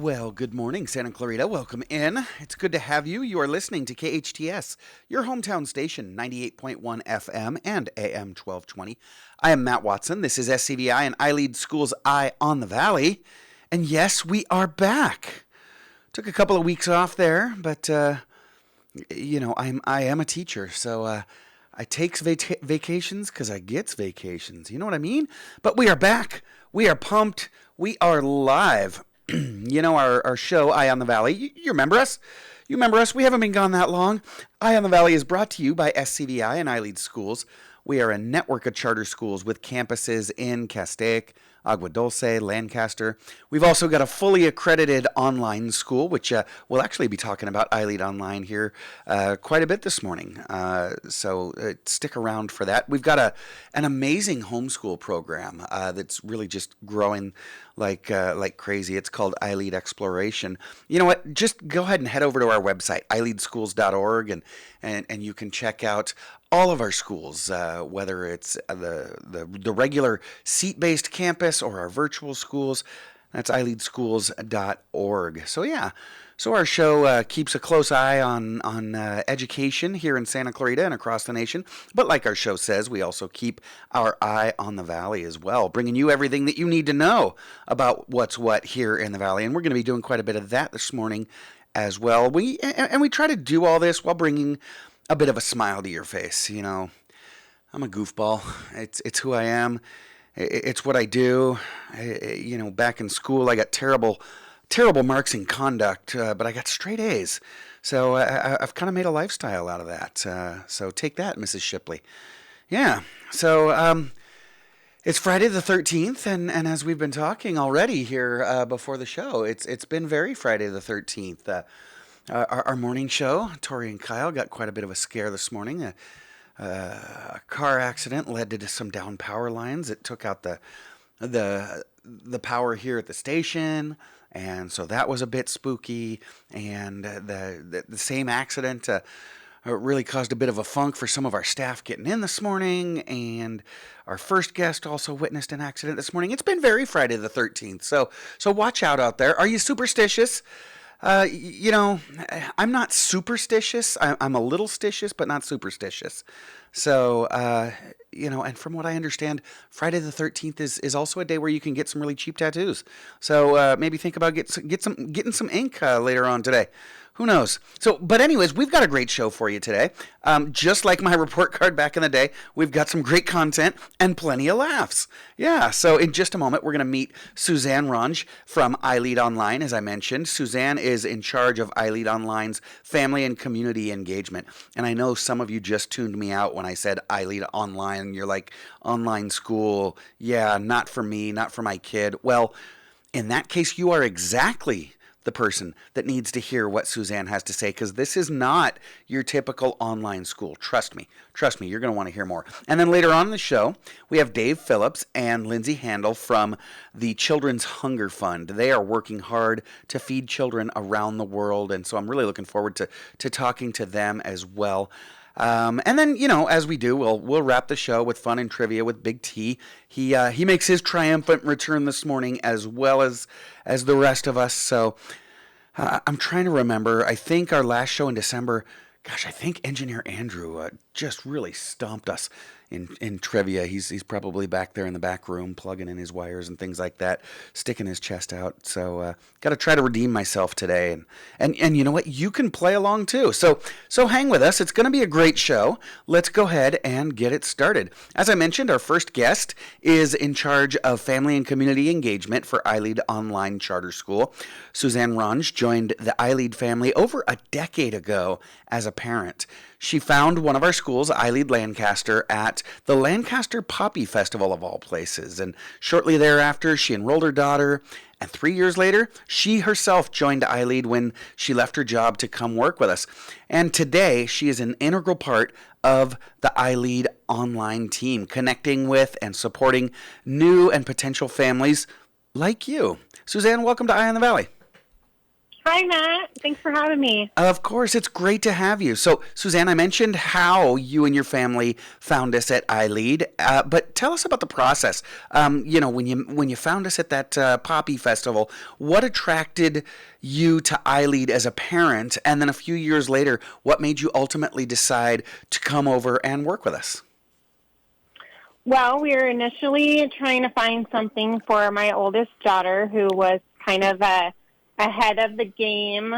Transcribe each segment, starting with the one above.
Well, good morning, Santa Clarita. Welcome in. It's good to have you. You are listening to KHTS, your hometown station, 98.1 FM and AM 1220. I am Matt Watson. This is SCVI and iLEAD School's Eye on the Valley. And yes, we are back. Took a couple of weeks off there, but, I am a teacher, so I takes vacations because I gets vacations. You know what I mean? But we are back. We are pumped. We are live. Our show, Eye on the Valley, you remember us? You remember us? We haven't been gone that long. Eye on the Valley is brought to you by SCVI and iLEAD Schools. We are a network of charter schools with campuses in Castaic, Agua Dulce, Lancaster. We've also got a fully accredited online school, which we'll actually be talking about iLEAD Online here quite a bit this morning. So stick around for that. We've got an amazing homeschool program that's really just growing like crazy. It's called iLEAD Exploration. You know what? Just go ahead and head over to our website, ileadschools.org, and you can check out all of our schools, whether it's the regular seat-based campus or our virtual schools. That's ileadschools.org. So our show keeps a close eye on education here in Santa Clarita and across the nation. But like our show says, we also keep our eye on the Valley as well, bringing you everything that you need to know about what's what here in the Valley. And we're going to be doing quite a bit of that this morning as well. We try to do all this while bringing a bit of a smile to your face. You know, I'm a goofball. It's who I am. It's what I do. Back in school, I got terrible marks in conduct, but I got straight A's. So I've kind of made a lifestyle out of that. So take that, Mrs. Shipley. Yeah. So it's Friday the 13th, and as we've been talking already here before the show, it's been very Friday the 13th. Our morning show, Tori and Kyle, got quite a bit of a scare this morning. A car accident led to some down power lines. It took out the power here at the station, and so that was a bit spooky. And the same accident really caused a bit of a funk for some of our staff getting in this morning, and our first guest also witnessed an accident this morning. It's been very Friday the 13th, so watch out there. Are you superstitious? I'm not superstitious. I'm a little stitious, but not superstitious. So, and from what I understand, Friday the 13th is also a day where you can get some really cheap tattoos. So maybe think about getting some ink later on today. Who knows? So, but anyways, we've got a great show for you today. Just like my report card back in the day, we've got some great content and plenty of laughs. Yeah, so in just a moment, we're going to meet Suzanne Ronge from iLEAD Online, as I mentioned. Suzanne is in charge of iLEAD Online's family and community engagement. And I know some of you just tuned me out when I said iLEAD Online. You're like, online school, yeah, not for me, not for my kid. Well, in that case, you are exactly the person that needs to hear what Suzanne has to say, because this is not your typical online school. Trust me, you're going to want to hear more. And then later on in the show, we have Dave Phillips and Lindsay Haendle from the Children's Hunger Fund. They are working hard to feed children around the world, and so I'm really looking forward to talking to them as well. And then, as we do, we'll wrap the show with fun and trivia with Big T. He makes his triumphant return this morning as well as the rest of us. So I'm trying to remember. I think our last show in December, I think Engineer Andrew just really stomped us in trivia. He's probably back there in the back room plugging in his wires and things like that, sticking his chest out. So got to try to redeem myself today. And you know what? You can play along too. So hang with us. It's going to be a great show. Let's go ahead and get it started. As I mentioned, our first guest is in charge of family and community engagement for iLEAD Online Charter School. Suzanne Ronge joined the iLEAD family over a decade ago as a parent. She found one of our schools, iLEAD Lancaster, at the Lancaster Poppy Festival of all places. And shortly thereafter, she enrolled her daughter. And 3 years later, she herself joined iLEAD when she left her job to come work with us. And today, she is an integral part of the iLEAD Online team, connecting with and supporting new and potential families like you. Suzanne, welcome to Eye on the Valley. Hi, Matt. Thanks for having me. Of course, it's great to have you. So, Suzanne, I mentioned how you and your family found us at iLEAD, but tell us about the process. When you found us at that Poppy Festival, what attracted you to iLEAD as a parent, and then a few years later, what made you ultimately decide to come over and work with us? Well, we were initially trying to find something for my oldest daughter who was kind of ahead of the game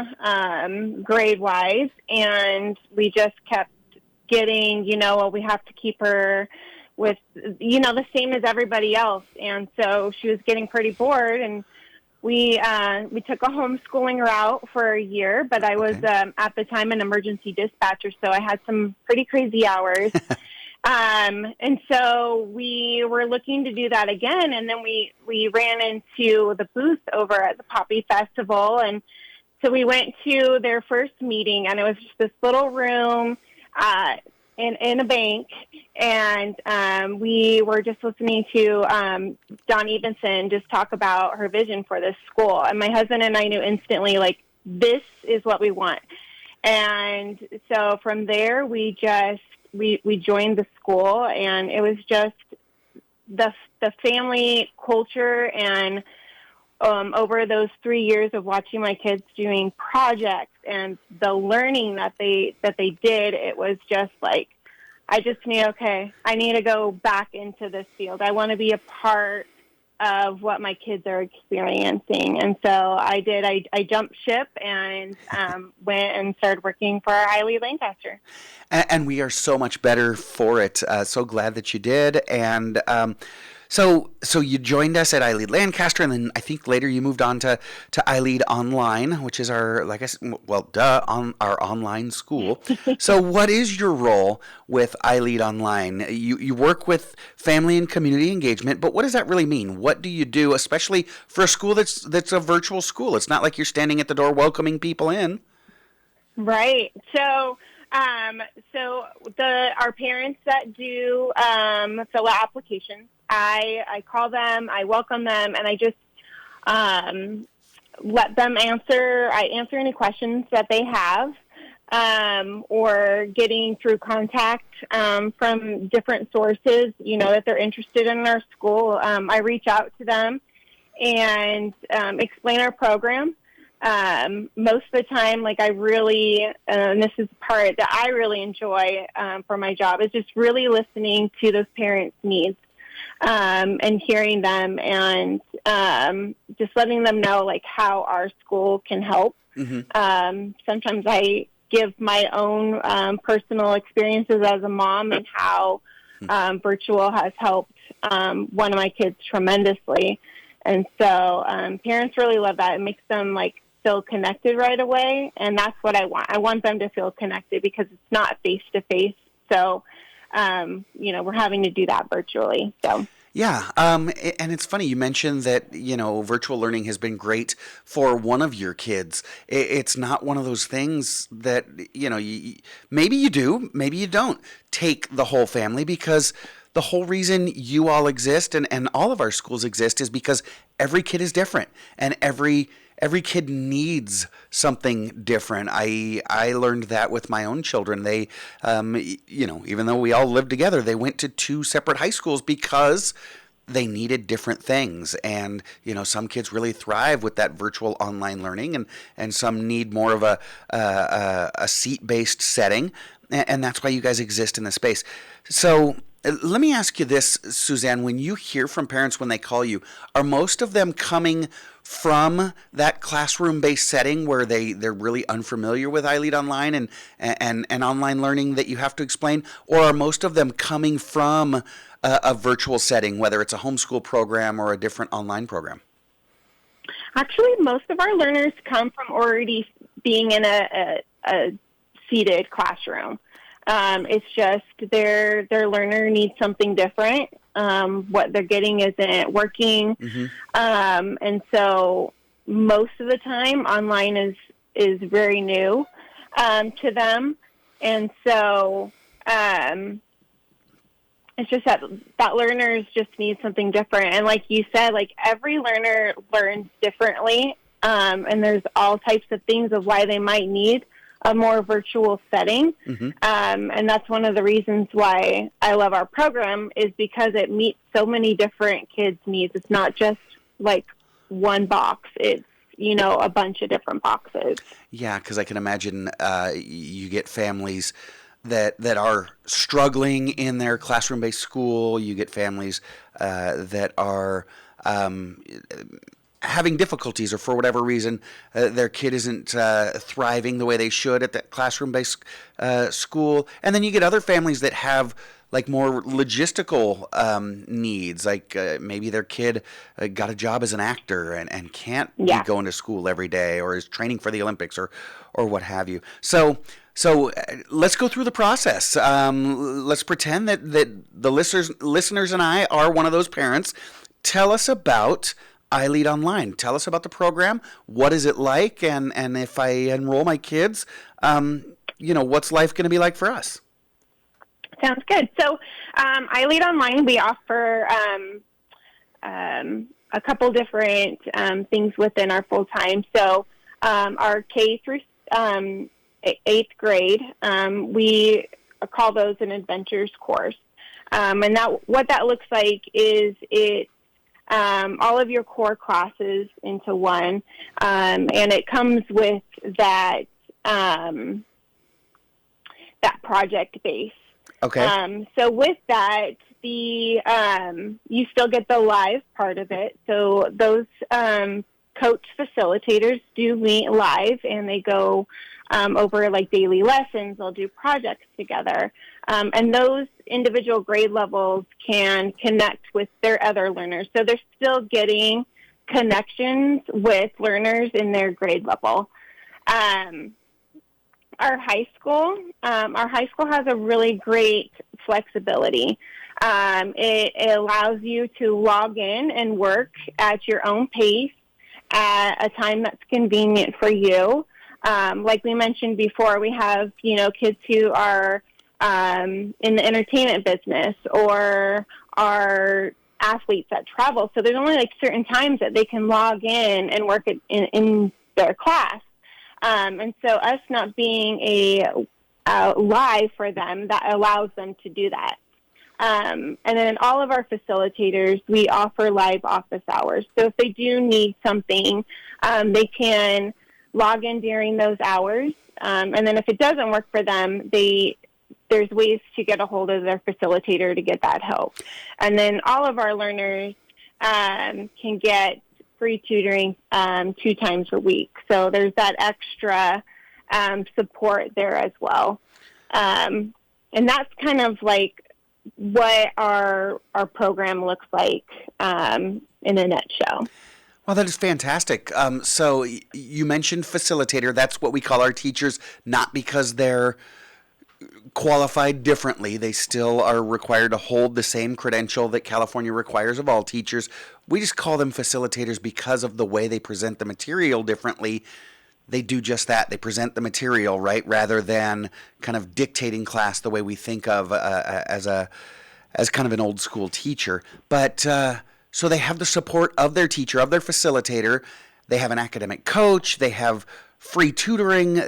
grade-wise, and we just kept getting, we have to keep her with, the same as everybody else. And so she was getting pretty bored, and we took a homeschooling route for a year, but I was Okay. at the time an emergency dispatcher, so I had some pretty crazy hours. And so we were looking to do that again, and then we ran into the booth over at the Poppy Festival, and so we went to their first meeting, and it was just this little room in a bank, and we were just listening to Dawn Evenson just talk about her vision for this school, and my husband and I knew instantly, like, this is what we want. And so from there, we joined the school, and it was just the family culture. And over those 3 years of watching my kids doing projects and the learning that they did, it was just like, I just knew, okay, I need to go back into this field. I want to be a part of what my kids are experiencing. And so I did. I jumped ship and went and started working for iLEAD Lancaster. And we are so much better for it. So glad that you did. And so you joined us at iLEAD Lancaster, and then I think later you moved on to iLEAD Online, which is our, like I said, on our online school. So what is your role with iLEAD Online? You work with family and community engagement, but what does that really mean? What do you do, especially for a school that's a virtual school? It's not like you're standing at the door welcoming people in. Right. So our parents that do fill out applications, I call them, I welcome them, and I just let them answer. I answer any questions that they have, or getting through contact from different sources, that they're interested in our school. I reach out to them and explain our program. Most of the time, like, I really, and this is the part that I really enjoy for my job, is just really listening to those parents' needs and hearing them, and just letting them know, like, how our school can help. Mm-hmm. Sometimes I give my own personal experiences as a mom and how virtual has helped one of my kids tremendously. And so parents really love that. It makes them, like, feel connected right away, and that's what I want. I want them to feel connected because it's not face-to-face. So, we're having to do that virtually. So. Yeah, and it's funny you mentioned that virtual learning has been great for one of your kids. It's not one of those things that maybe you do, maybe you don't take the whole family, because the whole reason you all exist and all of our schools exist is because every kid is different, and every kid needs something different. I learned that with my own children. They, even though we all lived together, they went to two separate high schools because they needed different things. And, some kids really thrive with that virtual online learning, and some need more of a seat-based setting. And that's why you guys exist in this space. So let me ask you this, Suzanne. When you hear from parents when they call you, are most of them coming from that classroom-based setting where they're really unfamiliar with iLEAD Online and online learning that you have to explain? Or are most of them coming from a virtual setting, whether it's a homeschool program or a different online program? Actually, most of our learners come from already being in a seated classroom. It's just their learner needs something different. What they're getting isn't working. Mm-hmm. And so most of the time online is very new to them. And so it's just that learners just need something different. And like you said, like, every learner learns differently. and there's all types of things of why they might need a more virtual setting. Mm-hmm. And that's one of the reasons why I love our program, is because it meets so many different kids' needs. It's not just like one box. It's, a bunch of different boxes. Yeah, because I can imagine you get families that are struggling in their classroom-based school. You get families that are having difficulties, or for whatever reason, their kid isn't thriving the way they should at that classroom-based school. And then you get other families that have like more logistical needs, like maybe their kid got a job as an actor and can't be going to school every day, or is training for the Olympics, or what have you. So let's go through the process. Let's pretend that the listeners and I are one of those parents. Tell us about iLEAD Online. Tell us about the program. What is it like? And if I enroll my kids, what's life going to be like for us? Sounds good. So iLEAD Online, we offer a couple different things within our full-time. So our K through 8th grade, we call those an adventures course. And what that looks like is it all of your core classes into one, and it comes with that project base. Okay. So with that, you still get the live part of it. So those coach facilitators do meet live, and they go over like daily lessons. They'll do projects together. And those individual grade levels can connect with their other learners. So they're still getting connections with learners in their grade level. Our high school has a really great flexibility. It allows you to log in and work at your own pace at a time that's convenient for you. Like we mentioned before, we have, kids who are in the entertainment business or are athletes that travel. So there's only like certain times that they can log in and work in their class. And so us not being a live for them, that allows them to do that. And then all of our facilitators, we offer live office hours. So if they do need something, they can log in during those hours. And then if it doesn't work for them, there's ways to get a hold of their facilitator to get that help. And then all of our learners can get free tutoring 2 times a week. So there's that extra support there as well. And that's kind of like what our program looks like in a nutshell. Well, that is fantastic. So you mentioned facilitator. That's what we call our teachers, not because they're qualified differently. They still are required to hold the same credential that California requires of all teachers. We just call them facilitators because of the way they present the material differently. They do just that. They present the material, right, rather than kind of dictating class the way we think of as kind of an old school teacher. But so they have the support of their teacher, of their facilitator. They have an academic coach. They have free tutoring.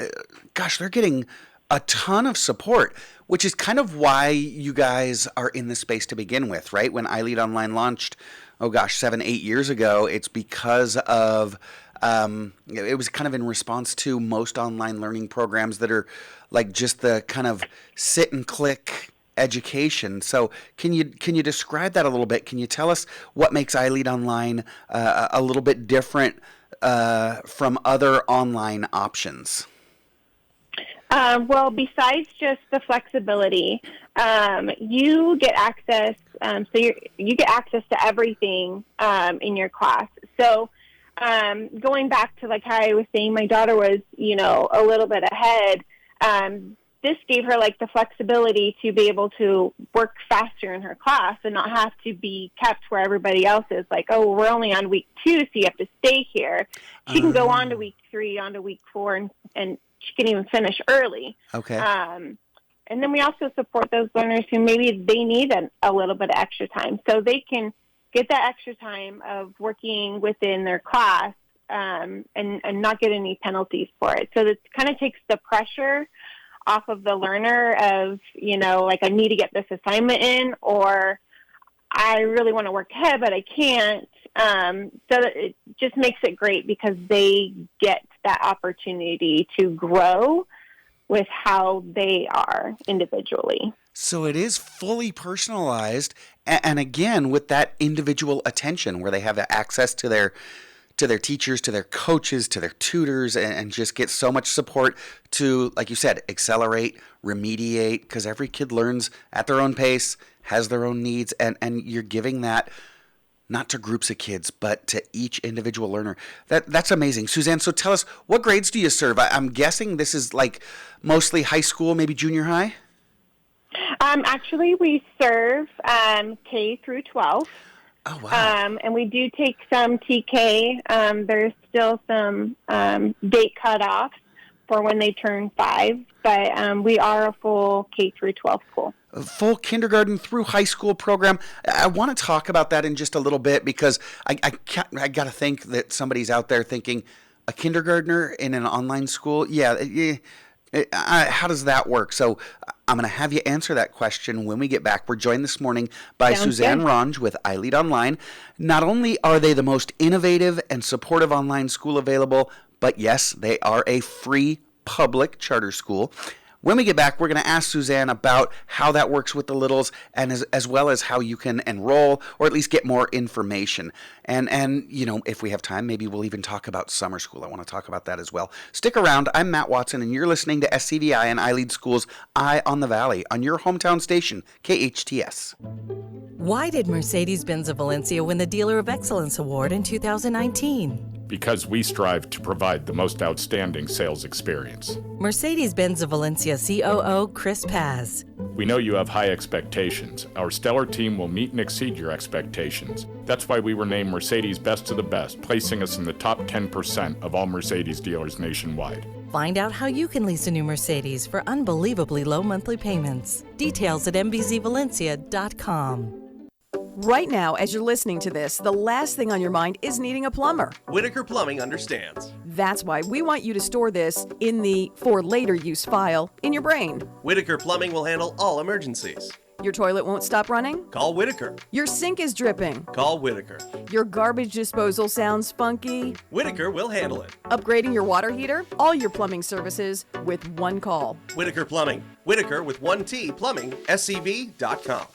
Gosh, they're getting a ton of support, which is kind of why you guys are in this space to begin with, right? When iLEAD Online launched, 7-8 years ago, it's because of it was kind of in response to most online learning programs that are like just the kind of sit and click education. So can you describe that a little bit? Can you tell us what makes iLEAD Online a little bit different from other online options? Well, besides just the flexibility, you get access. So you get access to everything in your class. So going back to like how I was saying, my daughter was, a little bit ahead. This gave her like the flexibility to be able to work faster in her class and not have to be kept where everybody else is. Like, oh, we're only on week 2, so you have to stay here. She can go on to week 3, on to week 4, and she can even finish early. Okay. And then we also support those learners who maybe they need a little bit of extra time. So they can get that extra time of working within their class and not get any penalties for it. So it kind of takes the pressure off of the learner of, like, I need to get this assignment in, or I really want to work ahead, but I can't. So it just makes it great because they get that opportunity to grow with how they are individually. So it is fully personalized, and again, with that individual attention where they have access to their teachers, to their coaches, to their tutors, and just get so much support to, like you said, accelerate, remediate, because every kid learns at their own pace, has their own needs, and you're giving that not to groups of kids, but to each individual learner. That's amazing. Suzanne, so tell us, what grades do you serve? I'm guessing this is like mostly high school, maybe junior high? Actually, we serve K through 12. Oh, wow. And we do take some TK. There's still some date cutoffs for when they turn 5, but we are a full K through 12 school. A full kindergarten through high school program. I want to talk about that in just a little bit because I got to think that somebody's out there thinking, a kindergartner in an online school? How does that work? So I'm going to have you answer that question when we get back. We're joined this morning by Suzanne Ronge with iLEAD Online. Not only are they the most innovative and supportive online school available, but yes, they are a free public charter school. When we get back, we're going to ask Suzanne about how that works with the littles, and as well as how you can enroll or at least get more information. And if we have time, maybe we'll even talk about summer school. I want to talk about that as well. Stick around. I'm Matt Watson, and you're listening to SCVI and iLEAD School's Eye on the Valley on your hometown station, KHTS. Why did Mercedes-Benz of Valencia win the Dealer of Excellence Award in 2019? Because we strive to provide the most outstanding sales experience. Mercedes-Benz of Valencia COO Chris Paz. We know you have high expectations. Our stellar team will meet and exceed your expectations. That's why we were named Mercedes Best of the Best, placing us in the top 10% of all Mercedes dealers nationwide. Find out how you can lease a new Mercedes for unbelievably low monthly payments. Details at mbzvalencia.com. Right now, as you're listening to this, the last thing on your mind is needing a plumber. Whitaker Plumbing understands. That's why we want you to store this in the for later use file in your brain. Whitaker Plumbing will handle all emergencies. Your toilet won't stop running? Call Whitaker. Your sink is dripping? Call Whitaker. Your garbage disposal sounds funky? Whitaker will handle it. Upgrading your water heater? All your plumbing services with one call. Whitaker Plumbing. Whitaker with 1T Plumbing, SCV.com.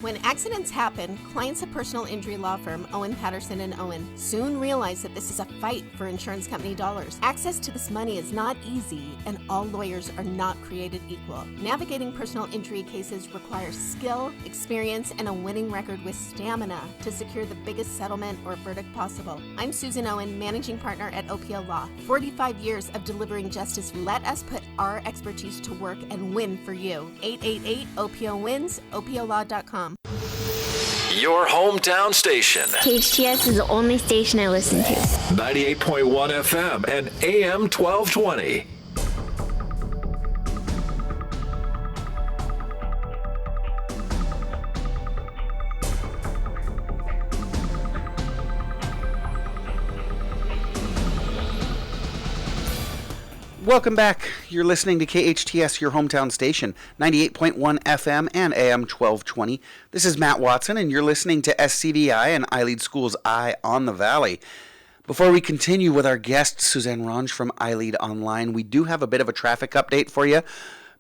When accidents happen, clients of personal injury law firm Owen Patterson and Owen soon realize that this is a fight for insurance company dollars. Access to this money is not easy, and all lawyers are not created equal. Navigating personal injury cases requires skill, experience, and a winning record with stamina to secure the biggest settlement or verdict possible. I'm Susan Owen, managing partner at OPL Law. 45 years of delivering justice. Let us put our expertise to work and win for you. 888-OPL-WINS, OPLLaw.com. Your hometown station. KHTS is the only station I listen to. 98.1 FM and AM 1220. Welcome back. You're listening to KHTS, your hometown station, 98.1 FM and AM 1220. This is Matt Watson, and you're listening to SCVI and iLEAD School's Eye on the Valley. Before we continue with our guest, Suzanne Range from iLEAD Online, we do have a bit of a traffic update for you.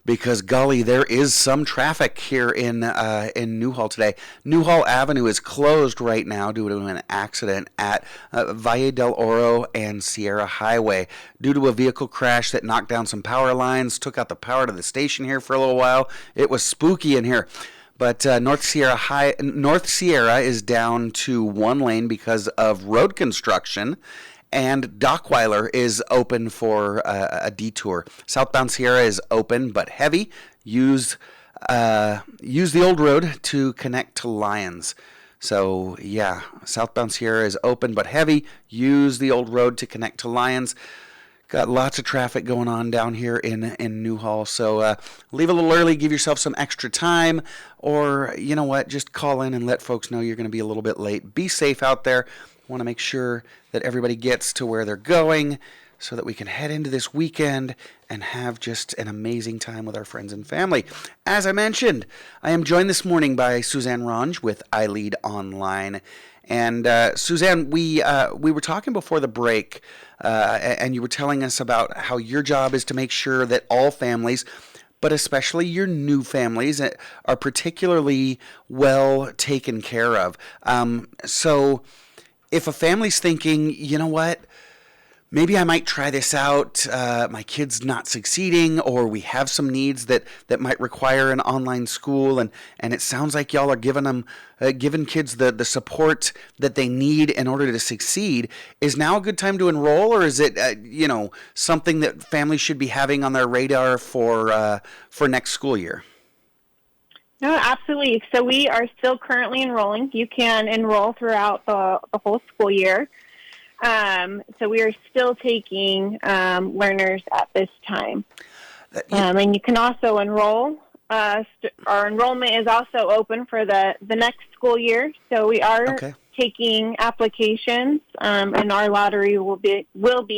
Because, golly, there is some traffic here in Newhall today. Newhall Avenue is closed right now due to an accident at Valle del Oro and Sierra Highway due to a vehicle crash that knocked down some power lines, took out the power to the station here for a little while. It was spooky in here. But North Sierra is down to one lane because of road construction. And Dockweiler is open for a detour. Southbound Sierra is open but heavy. Use the old road to connect to Lyons. So, yeah, southbound Sierra is open but heavy. Use the old road to connect to Lyons. Got lots of traffic going on down here in Newhall. So leave a little early, give yourself some extra time. Or, you know what, just call in and let folks know you're going to be a little bit late. Be safe out there. want to make sure that everybody gets to where they're going so that we can head into this weekend and have just an amazing time with our friends and family. As I mentioned, I am joined this morning by Suzanne Ronge with iLEAD Online. And Suzanne, we were talking before the break, and you were telling us about how your job is to make sure that all families, but especially your new families, are particularly well taken care of. So if a family's thinking, you know what, maybe I might try this out, my kid's not succeeding, or we have some needs that might require an online school, and it sounds like y'all are giving kids the support that they need in order to succeed. Is now a good time to enroll, or is it something that families should be having on their radar for next school year? No, absolutely. So we are still currently enrolling. You can enroll throughout the whole school year. So we are still taking learners at this time. And you can also enroll. Our enrollment is also open for the next school year. So we are taking applications, and our lottery will be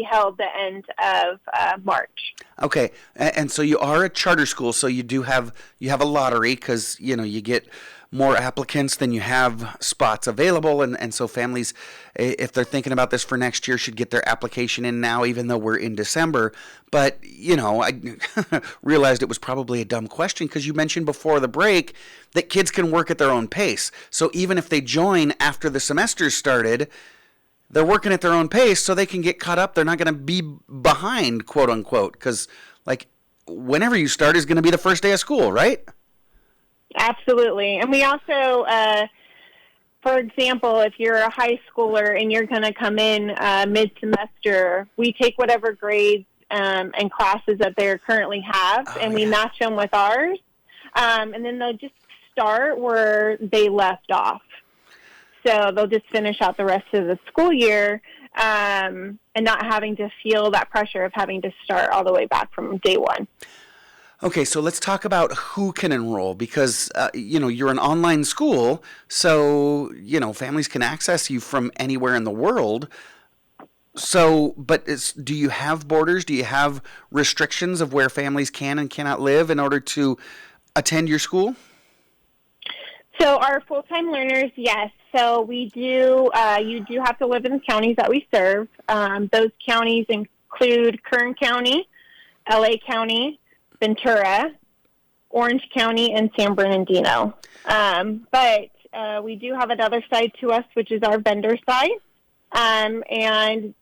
held the end of March. Okay, and so you are a charter school, so you have a lottery because you get more applicants than you have spots available, and so families, if they're thinking about this for next year, should get their application in now, even though we're in December. But I realized it was probably a dumb question because you mentioned before the break that kids can work at their own pace. So even if they join after the semester started, they're working at their own pace, so they can get caught up. They're not going to be behind, quote unquote, because whenever you start is going to be the first day of school, right? Absolutely. And we also, for example, if you're a high schooler and you're going to come in mid-semester, we take whatever grades and classes that they currently have, and we match them with ours. And then they'll just start where they left off. So they'll just finish out the rest of the school year and not having to feel that pressure of having to start all the way back from day one. Okay, so let's talk about who can enroll because, you're an online school, so, families can access you from anywhere in the world. So, but do you have borders? Do you have restrictions of where families can and cannot live in order to attend your school? So our full-time learners, yes. So we do, you do have to live in the counties that we serve. Those counties include Kern County, LA County, Ventura, Orange County, and San Bernardino. But we do have another side to us, which is our vendor side. And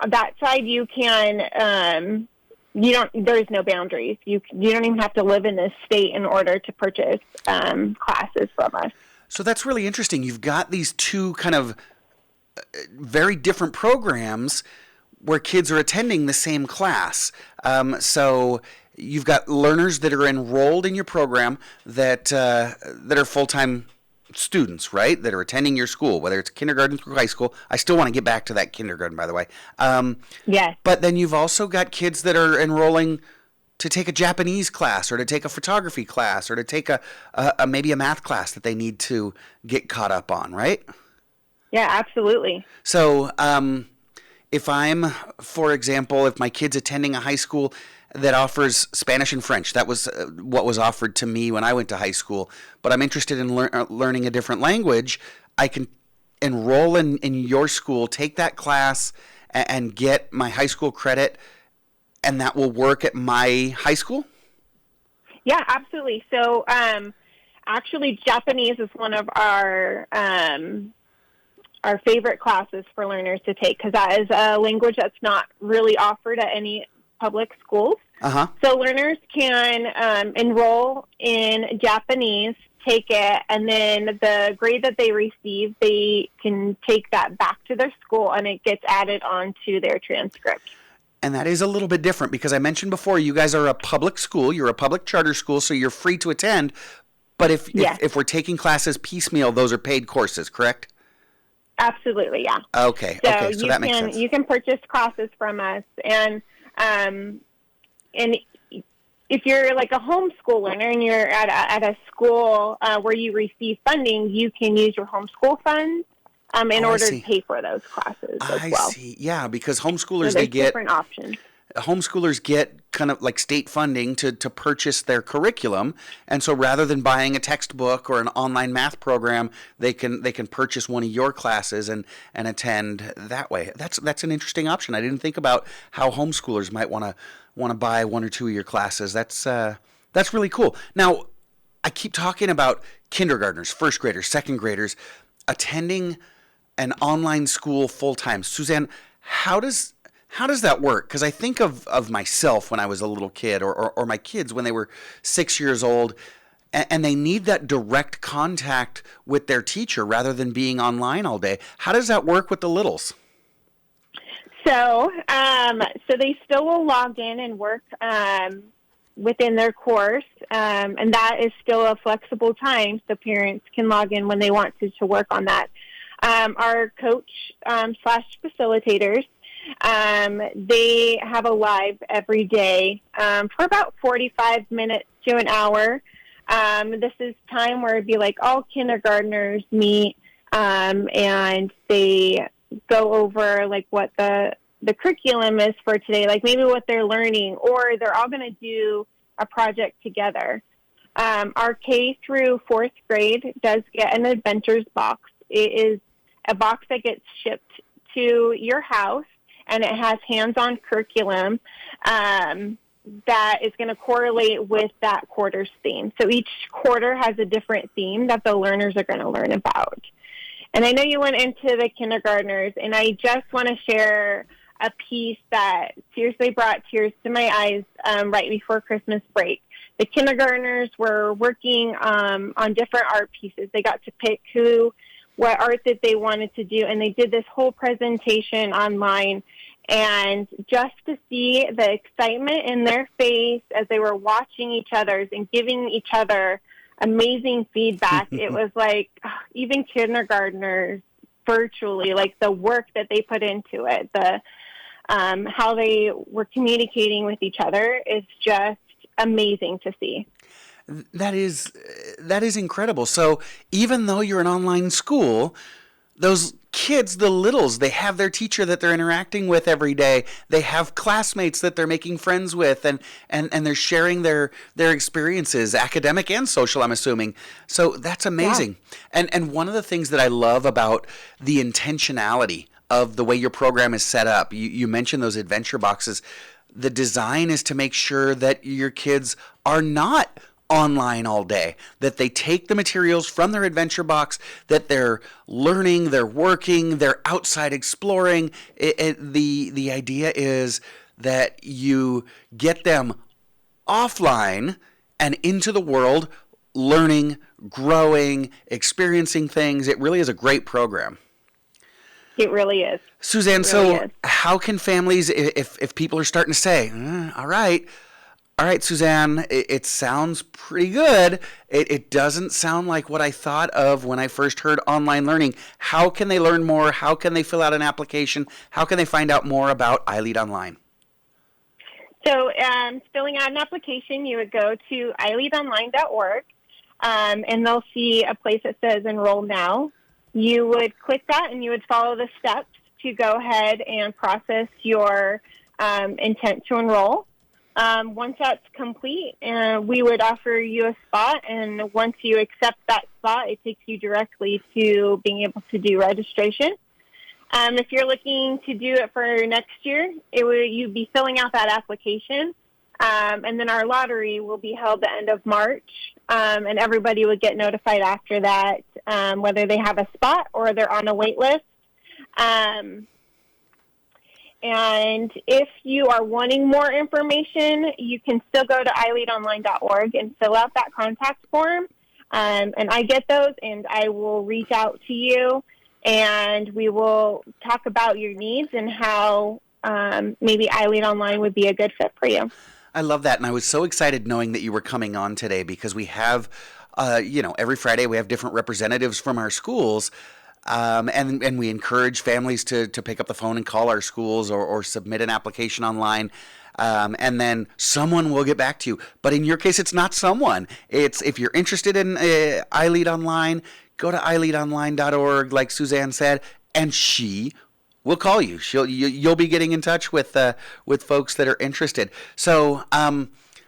that side you can, there's no boundaries. You don't even have to live in this state in order to purchase classes from us. So that's really interesting. You've got these two kind of very different programs where kids are attending the same class. So you've got learners that are enrolled in your program that are full-time students, right, that are attending your school, whether it's kindergarten through high school. I still want to get back to that kindergarten, by the way. Yes. But then you've also got kids that are enrolling to take a Japanese class or to take a photography class or to take a maybe a math class that they need to get caught up on, right? Yeah, absolutely. So if I'm, for example, if my kid's attending a high school that offers Spanish and French, that was what was offered to me when I went to high school, but I'm interested in learning a different language, I can enroll in your school, take that class, and get my high school credit, and that will work at my high school? Yeah, absolutely. So actually, Japanese is one of our favorite classes for learners to take because that is a language that's not really offered at any public schools. Uh-huh. So learners can enroll in Japanese, take it, and then the grade that they receive, they can take that back to their school, and it gets added onto their transcript. And that is a little bit different because I mentioned before, you guys are a public school, you're a public charter school, so you're free to attend. But if we're taking classes piecemeal, those are paid courses, correct? Absolutely, yeah. Okay, so that makes sense. You can purchase classes from us, and if you're like a homeschool learner and you're at a school where you receive funding, you can use your homeschool funds in I order see. to pay for those classes as I well. see. Yeah, because So homeschoolers, there's they get different options. homeschoolers get kind of like state funding to purchase their curriculum, and so rather than buying a textbook or an online math program, they can purchase one of your classes and attend that way. That's an interesting option. I didn't think about how homeschoolers might want to buy one or two of your classes. That's really cool. Now, I keep talking about kindergartners, first graders, second graders attending an online school full time. Suzanne, how does that work? Because I think of myself when I was a little kid, or my kids when they were 6 years old, and they need that direct contact with their teacher rather than being online all day. How does that work with the littles? So they still will log in and work within their course, and that is still a flexible time, so parents can log in when they want to work on that. Our coach / facilitators, they have a live every day for about 45 minutes to an hour. This is time where it'd be like all kindergartners meet, and they go over like what the curriculum is for today, like maybe what they're learning, or they're all going to do a project together. Our K through fourth grade does get an adventures box. It is a box that gets shipped to your house, and it has hands-on curriculum that is going to correlate with that quarter's theme. So each quarter has a different theme that the learners are going to learn about. And I know you went into the kindergartners, and I just want to share a piece that seriously brought tears to my eyes right before Christmas break. The kindergartners were working on different art pieces. They got to pick what art that they wanted to do, and they did this whole presentation online. And just to see the excitement in their face as they were watching each other's and giving each other amazing feedback, it was like even kindergartners virtually, like the work that they put into it, how they were communicating with each other is just amazing to see. That is incredible. So even though you're an online school, those kids, the littles, they have their teacher that they're interacting with every day. They have classmates that they're making friends with, and they're sharing their experiences, academic and social, I'm assuming. So that's amazing. Yeah. And one of the things that I love about the intentionality of the way your program is set up, you mentioned those adventure boxes. The design is to make sure that your kids are not online all day, that they take the materials from their adventure box, that they're learning, they're working, they're outside exploring. The idea is that you get them offline and into the world, learning, growing, experiencing things. It really is a great program. It really is. Suzanne, it really so is. How can families, if people are starting to say, all right, Suzanne, it sounds pretty good. It doesn't sound like what I thought of when I first heard online learning. How can they learn more? How can they fill out an application? How can they find out more about iLEAD Online? So filling out an application, you would go to iLEADonline.org, and they'll see a place that says Enroll Now. You would click that, and you would follow the steps to go ahead and process your intent to enroll. Once that's complete, we would offer you a spot, and once you accept that spot, it takes you directly to being able to do registration. If you're looking to do it for next year, you'd be filling out that application, and then our lottery will be held the end of March, and everybody would get notified after that, whether they have a spot or they're on a wait list. And if you are wanting more information, you can still go to iLEADonline.org and fill out that contact form. And I get those, and I will reach out to you, and we will talk about your needs and how maybe iLEAD Online would be a good fit for you. I love that, and I was so excited knowing that you were coming on today, because we have, every Friday we have different representatives from our schools. And we encourage families to pick up the phone and call our schools or submit an application online. And then someone will get back to you. But in your case, it's not someone. It's if you're interested in iLEAD Online, go to iLEADonline.org, like Suzanne said, and she will call you. You'll be getting in touch with folks that are interested. So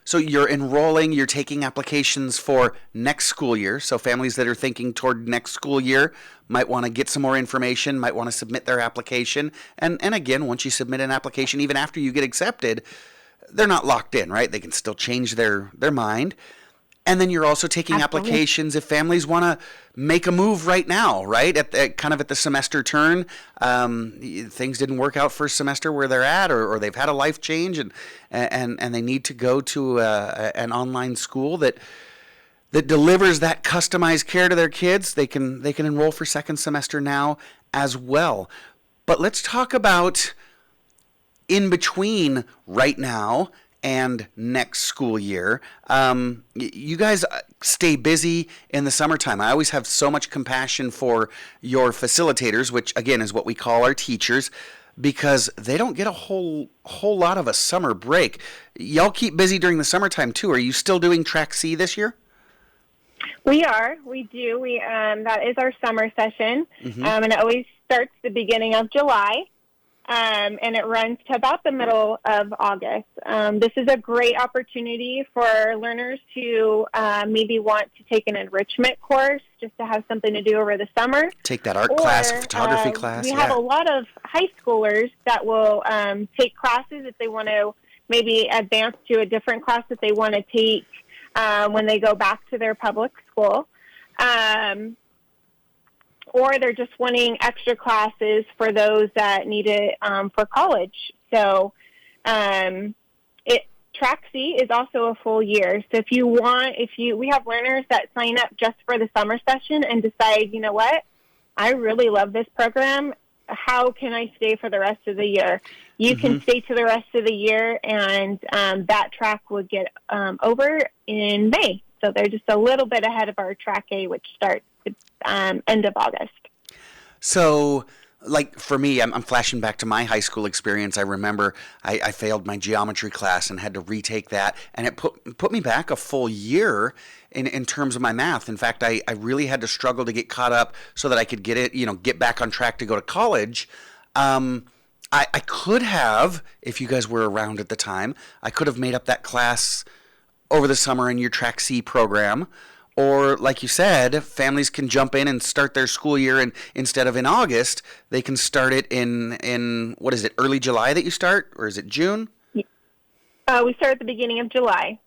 so you're enrolling, you're taking applications for next school year. So families that are thinking toward next school year might want to get some more information, might want to submit their application. And again, once you submit an application, even after you get accepted, they're not locked in, right? They can still change their mind. And then you're also taking applications if families want to make a move right now, right? At kind of at the semester turn, things didn't work out first semester where they're at, or they've had a life change, and they need to go to an online school that delivers that customized care to their kids. They can enroll for second semester now as well. But let's talk about in between right now and next school year. You guys stay busy in the summertime. I always have so much compassion for your facilitators, which again is what we call our teachers, because they don't get a whole lot of a summer break. Y'all keep busy during the summertime too. Are you still doing Track C this year? We are. We do. That is our summer session, and it always starts the beginning of July. And it runs to about the middle of August. This is a great opportunity for learners to maybe want to take an enrichment course just to have something to do over the summer. Take that art class, photography class. We have a lot of high schoolers that will take classes if they want to maybe advance to a different class that they want to take when they go back to their public school. Or they're just wanting extra classes for those that need it for college. So Track C is also a full year. So we have learners that sign up just for the summer session and decide, you know what, I really love this program. How can I stay for the rest of the year? You can stay to the rest of the year, and that track will get over in May. So they're just a little bit ahead of our Track A, which starts end of August. So, like for me, I'm flashing back to my high school experience. I remember I failed my geometry class and had to retake that, and it put me back a full year in terms of my math. In fact, I really had to struggle to get caught up so that I could get back on track to go to college. I could have, if you guys were around at the time, I could have made up that class over the summer in your Track C program. Or, like you said, families can jump in and start their school year, and instead of in August, they can start it in what is it, early July that you start, or is it June? We start at the beginning of July.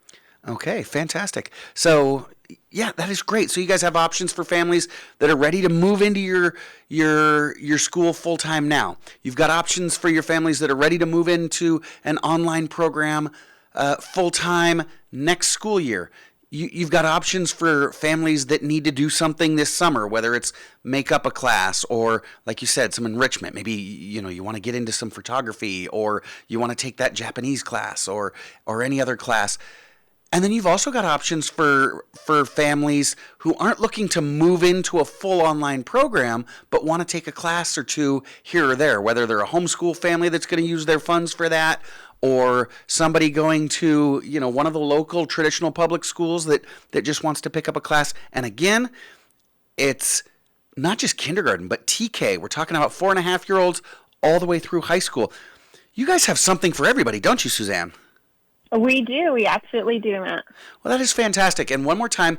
Okay, fantastic. So, yeah, that is great. So you guys have options for families that are ready to move into your school full time now. You've got options for your families that are ready to move into an online program full time next school year. You've got options for families that need to do something this summer, whether it's make up a class or, like you said, some enrichment. Maybe, you want to get into some photography, or you want to take that Japanese class or any other class. And then you've also got options for families who aren't looking to move into a full online program, but want to take a class or two here or there, whether they're a homeschool family that's going to use their funds for that, or somebody going to, one of the local traditional public schools that just wants to pick up a class. And again, it's not just kindergarten, but TK. We're talking about 4.5-year-olds all the way through high school. You guys have something for everybody, don't you, Suzanne? We do. We absolutely do, Matt. Well, that is fantastic. And one more time,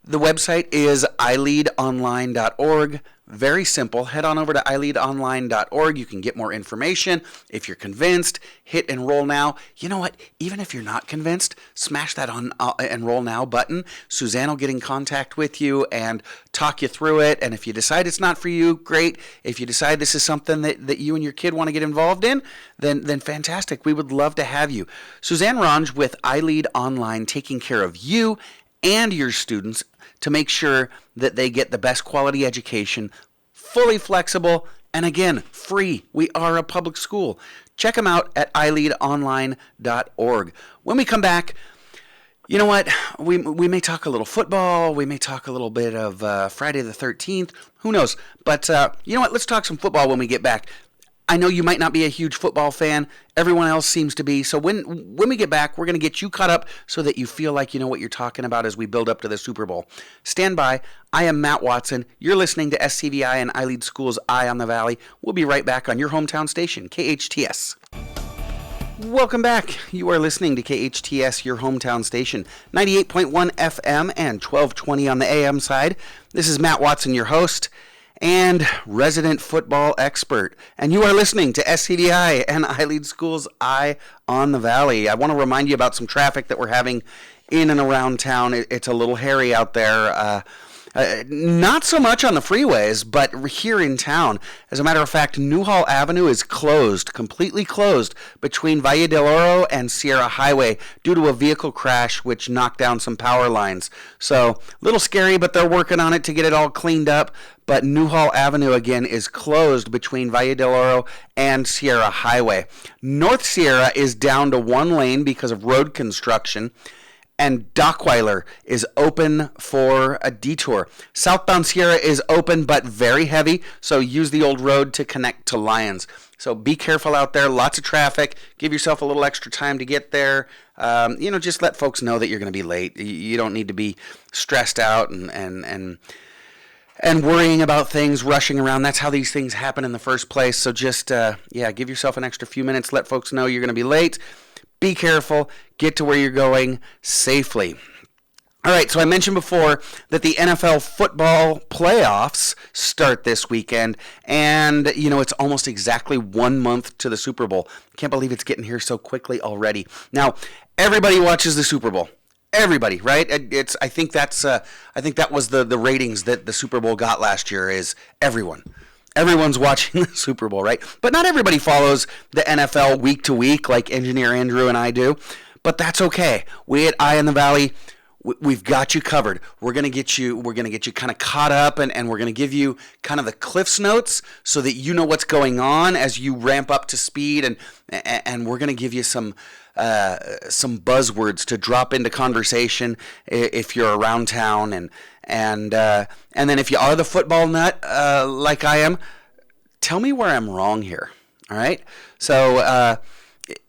the website is iLEADonline.org. Very simple. Head on over to iLEADonline.org. You can get more information. If you're convinced, hit enroll now. You know what? Even if you're not convinced, smash that on enroll now button. Suzanne will get in contact with you and talk you through it. And if you decide it's not for you, great. If you decide this is something that you and your kid want to get involved in, then fantastic. We would love to have you. Suzanne Ronge with iLEAD Online, taking care of you and your students to make sure that they get the best quality education, fully flexible, and again, free. We are a public school. Check them out at iLEADonline.org. When we come back, you know what? We may talk a little football. We may talk a little bit of Friday the 13th. Who knows? But you know what? Let's talk some football when we get back. I know you might not be a huge football fan. Everyone else seems to be. So when we get back, we're going to get you caught up so that you feel like you know what you're talking about as we build up to the Super Bowl. Stand by. I am Matt Watson. You're listening to SCVI and iLEAD School's Eye on the Valley. We'll be right back on your hometown station, KHTS. Welcome back. You are listening to KHTS, your hometown station, 98.1 FM and 1220 on the AM side. This is Matt Watson, your host and resident football expert. And you are listening to SCVI and iLEAD School's Eye on the Valley. I want to remind you about some traffic that we're having in and around town. It's a little hairy out there. Not so much on the freeways, but here in town. As a matter of fact, Newhall Avenue is closed, completely closed, between Valle del Oro and Sierra Highway due to a vehicle crash which knocked down some power lines. So, a little scary, but they're working on it to get it all cleaned up. But Newhall Avenue, again, is closed between Valle del Oro and Sierra Highway. North Sierra is down to one lane because of road construction. And Dockweiler is open for a detour. Southbound Sierra is open but very heavy, so use the old road to connect to Lyons. So be careful out there. Lots of traffic. Give yourself a little extra time to get there. Just let folks know that you're going to be late. You don't need to be stressed out and worrying about things, rushing around. That's how these things happen in the first place. So just, give yourself an extra few minutes. Let folks know you're going to be late. Be careful. Get to where you're going safely. All right, so I mentioned before that the NFL football playoffs start this weekend, and, it's almost exactly 1 month to the Super Bowl. Can't believe it's getting here so quickly already. Now, everybody watches the Super Bowl. Everybody, right? I think that was the ratings that the Super Bowl got last year is everyone. Everyone's watching the Super Bowl, right? But not everybody follows the NFL week to week like Engineer Andrew and I do. But that's okay. We at Eye in the Valley, we've got you covered. We're gonna get you kind of caught up, and we're gonna give you kind of the Cliff's Notes so that you know what's going on as you ramp up to speed, and we're gonna give you some buzzwords to drop into conversation if you're around town, and then if you are the football nut like I am, tell me where I'm wrong here. All right. So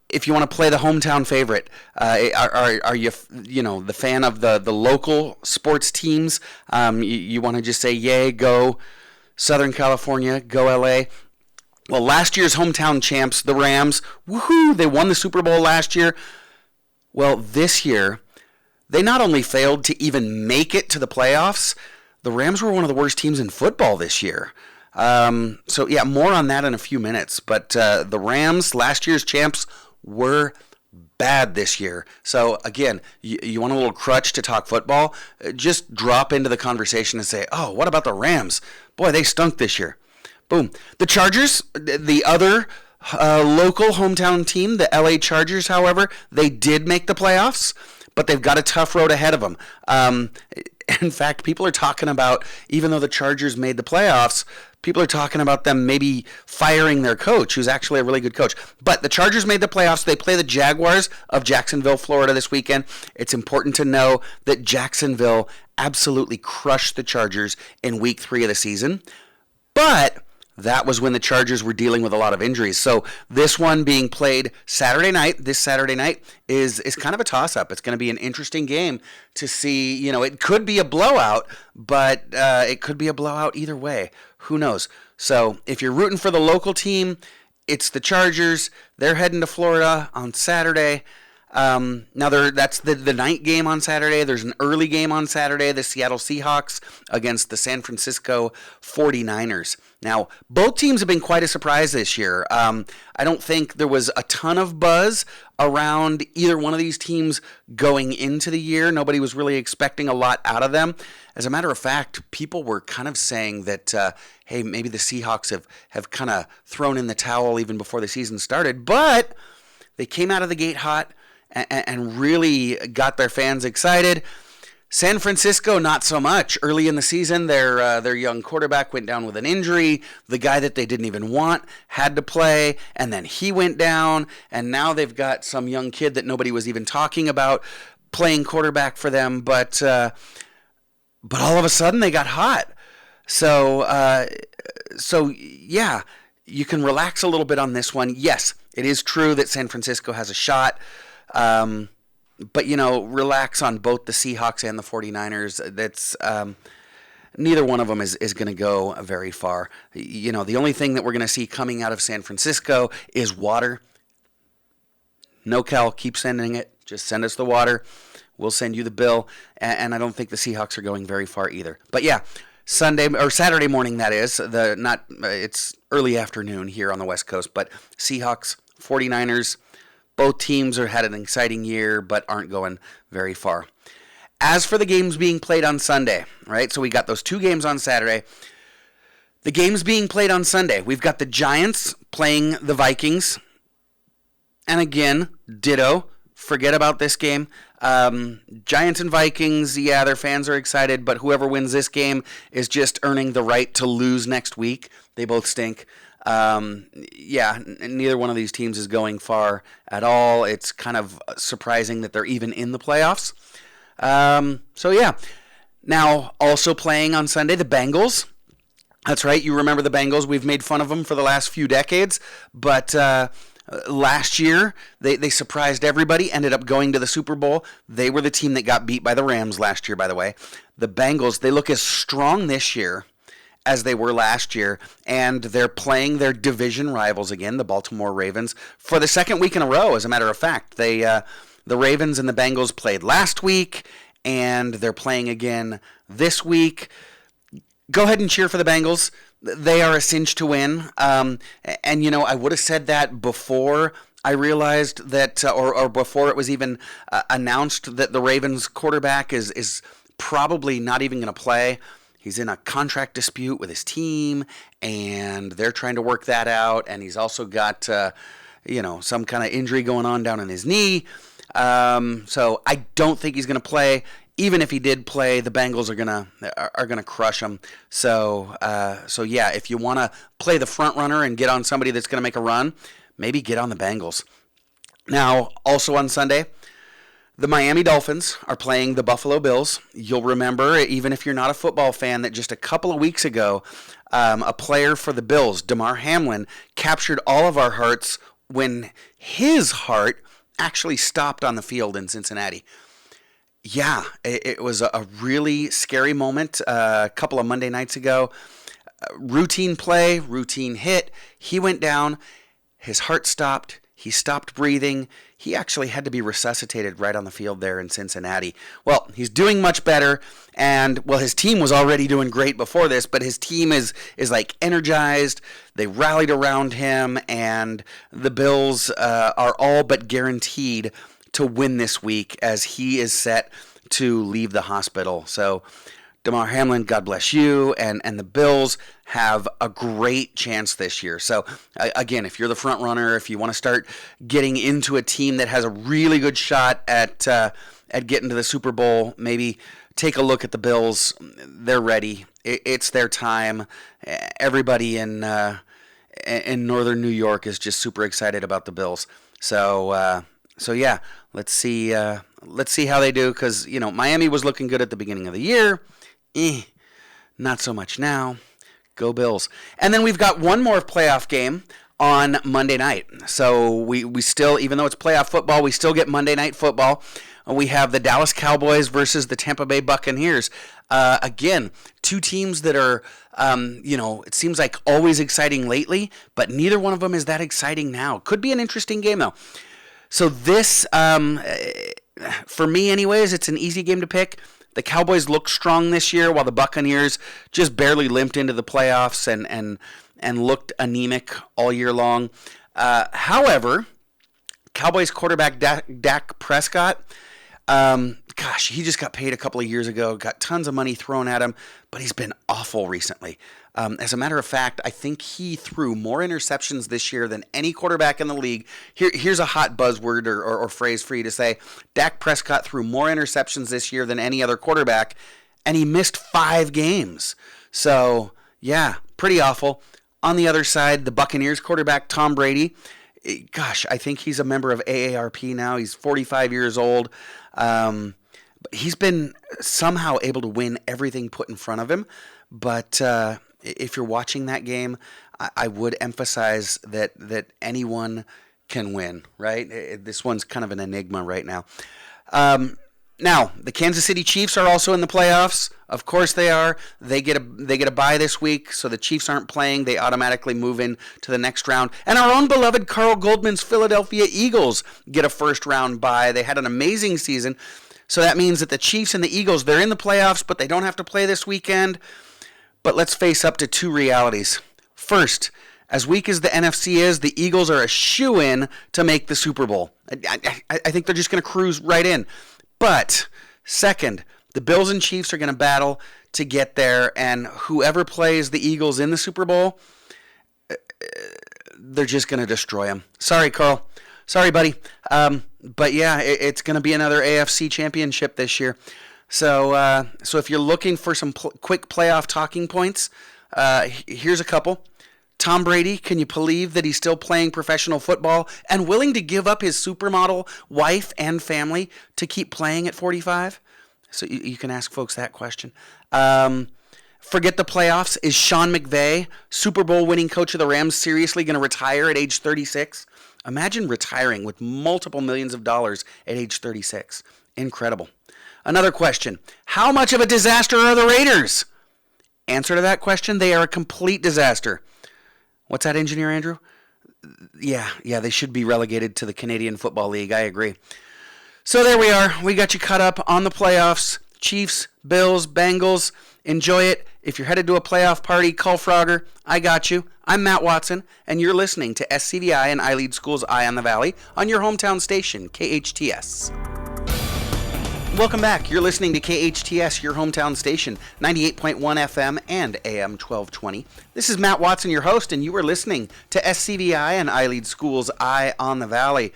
if you want to play the hometown favorite, are you the fan of the local sports teams? You want to just say yay, go Southern California, go LA. Well, last year's hometown champs, the Rams, woohoo! They won the Super Bowl last year. Well, this year, they not only failed to even make it to the playoffs, the Rams were one of the worst teams in football this year. More on that in a few minutes. But the Rams, last year's champs, were bad this year. So, again, you want a little crutch to talk football? Just drop into the conversation and say, oh, what about the Rams? Boy, they stunk this year. Boom. The Chargers, the other local hometown team, the LA Chargers, however, they did make the playoffs, but they've got a tough road ahead of them. In fact, people are talking about, even though the Chargers made the playoffs, people are talking about them maybe firing their coach, who's actually a really good coach. But the Chargers made the playoffs. They play the Jaguars of Jacksonville, Florida this weekend. It's important to know that Jacksonville absolutely crushed the Chargers in week 3 of the season. But that was when the Chargers were dealing with a lot of injuries. So this one being played this Saturday night, is kind of a toss-up. It's going to be an interesting game to see. It could be a blowout, but it could be a blowout either way. Who knows? So if you're rooting for the local team, it's the Chargers. They're heading to Florida on Saturday. That's the night game on Saturday. There's an early game on Saturday, the Seattle Seahawks against the San Francisco 49ers. Now, both teams have been quite a surprise this year. I don't think there was a ton of buzz around either one of these teams going into the year. Nobody was really expecting a lot out of them. As a matter of fact, people were kind of saying that, hey, maybe the Seahawks have kind of thrown in the towel even before the season started. But they came out of the gate hot and really got their fans excited. San Francisco, not so much. Early in the season, their young quarterback went down with an injury. The guy that they didn't even want had to play, and then he went down, and now they've got some young kid that nobody was even talking about playing quarterback for them, but all of a sudden they got hot. So yeah, you can relax a little bit on this one. Yes, it is true that San Francisco has a shot. But, relax on both the Seahawks and the 49ers. That's neither one of them is going to go very far. The only thing that we're going to see coming out of San Francisco is water. No, Cal, keep sending it. Just send us the water. We'll send you the bill. And I don't think the Seahawks are going very far either. But yeah, Saturday morning, that is. It's early afternoon here on the West Coast. But Seahawks, 49ers, both teams had an exciting year but aren't going very far. As for the games being played on Sunday, right? So we got those 2 games on Saturday. The games being played on Sunday, we've got the Giants playing the Vikings. And again, ditto. Forget about this game. Giants and Vikings, yeah, their fans are excited, but whoever wins this game is just earning the right to lose next week. They both stink. Neither one of these teams is going far at all. It's kind of surprising that they're even in the playoffs. Now, also playing on Sunday, the Bengals. That's right, you remember the Bengals. We've made fun of them for the last few decades, but last year they surprised everybody, ended up going to the Super Bowl. They were the team that got beat by the Rams last year, by the way. The Bengals, they look as strong this year as they were last year, and they're playing their division rivals again, the Baltimore Ravens, for the second week in a row, as a matter of fact. The Ravens and the Bengals played last week, and they're playing again this week. Go ahead and cheer for the Bengals. They are a cinch to win. I would have said that before I realized that, or before it was even announced that the Ravens quarterback is probably not even going to play. He's in a contract dispute with his team, and they're trying to work that out. And he's also got, some kind of injury going on down in his knee. So I don't think he's going to play. Even if he did play, the Bengals are gonna crush him. So yeah, if you want to play the front runner and get on somebody that's going to make a run, maybe get on the Bengals. Now, also on Sunday, the Miami Dolphins are playing the Buffalo Bills. You'll remember, even if you're not a football fan, that just a couple of weeks ago, a player for the Bills, Damar Hamlin, captured all of our hearts when his heart actually stopped on the field in Cincinnati. Yeah, it was a really scary moment a couple of Monday nights ago. Routine play, routine hit. He went down. His heart stopped. He stopped breathing. He actually had to be resuscitated right on the field there in Cincinnati. Well, he's doing much better, and his team was already doing great before this, but his team is like energized. They rallied around him, and the Bills are all but guaranteed to win this week as he is set to leave the hospital. So Damar Hamlin, God bless you, and the Bills have a great chance this year. So again, if you're the front runner, if you want to start getting into a team that has a really good shot at getting to the Super Bowl, maybe take a look at the Bills. They're ready. It's their time. Everybody in northern New York is just super excited about the Bills. So yeah, let's see how they do, because Miami was looking good at the beginning of the year. Not so much now. Go Bills. And then we've got one more playoff game on Monday night. So we still, even though it's playoff football, we still get Monday night football. We have the Dallas Cowboys versus the Tampa Bay Buccaneers. Again, two teams that are, it seems like always exciting lately, but neither one of them is that exciting now. Could be an interesting game, though. So this, for me anyways, it's an easy game to pick. The Cowboys look strong this year, while the Buccaneers just barely limped into the playoffs and looked anemic all year long. However, Cowboys quarterback Dak Prescott, he just got paid a couple of years ago, got tons of money thrown at him, but he's been awful recently. As a matter of fact, I think he threw more interceptions this year than any quarterback in the league. Here's a hot buzzword or phrase for you to say. Dak Prescott threw more interceptions this year than any other quarterback, and he missed 5 games. So, yeah, pretty awful. On the other side, the Buccaneers quarterback, Tom Brady, I think he's a member of AARP now. He's 45 years old. But he's been somehow able to win everything put in front of him. But if you're watching that game, I would emphasize that anyone can win, right? This one's kind of an enigma right now. Now, the Kansas City Chiefs are also in the playoffs. Of course they are. They get a bye this week, so the Chiefs aren't playing. They automatically move in to the next round. And our own beloved Carl Goldman's Philadelphia Eagles get a first-round bye. They had an amazing season, so that means that the Chiefs and the Eagles, they're in the playoffs, but they don't have to play this weekend. But let's face up to two realities. First, as weak as the NFC is, the Eagles are a shoo-in to make the Super Bowl. I think they're just going to cruise right in. But second, the Bills and Chiefs are going to battle to get there, and whoever plays the Eagles in the Super Bowl, they're just going to destroy them. Sorry, Carl. Sorry, buddy. But yeah, it's going to be another AFC championship this year. So if you're looking for some quick playoff talking points, here's a couple. Tom Brady, can you believe that he's still playing professional football and willing to give up his supermodel wife and family to keep playing at 45? So you can ask folks that question. Forget the playoffs. Is Sean McVay, Super Bowl winning coach of the Rams, seriously going to retire at age 36? Imagine retiring with multiple millions of dollars at age 36. Incredible. Another question. How much of a disaster are the Raiders? Answer to that question, they are a complete disaster. What's that, Engineer Andrew? Yeah, they should be relegated to the Canadian Football League. I agree. So there we are. We got you caught up on the playoffs. Chiefs, Bills, Bengals. Enjoy it. If you're headed to a playoff party, call Frogger. I got you. I'm Matt Watson, and you're listening to SCVI and iLEAD School's Eye on the Valley on your hometown station, KHTS. Welcome back. You're listening to KHTS, your hometown station, 98.1 FM and AM 1220. This is Matt Watson, your host, and you are listening to SCVI and iLEAD School's Eye on the Valley.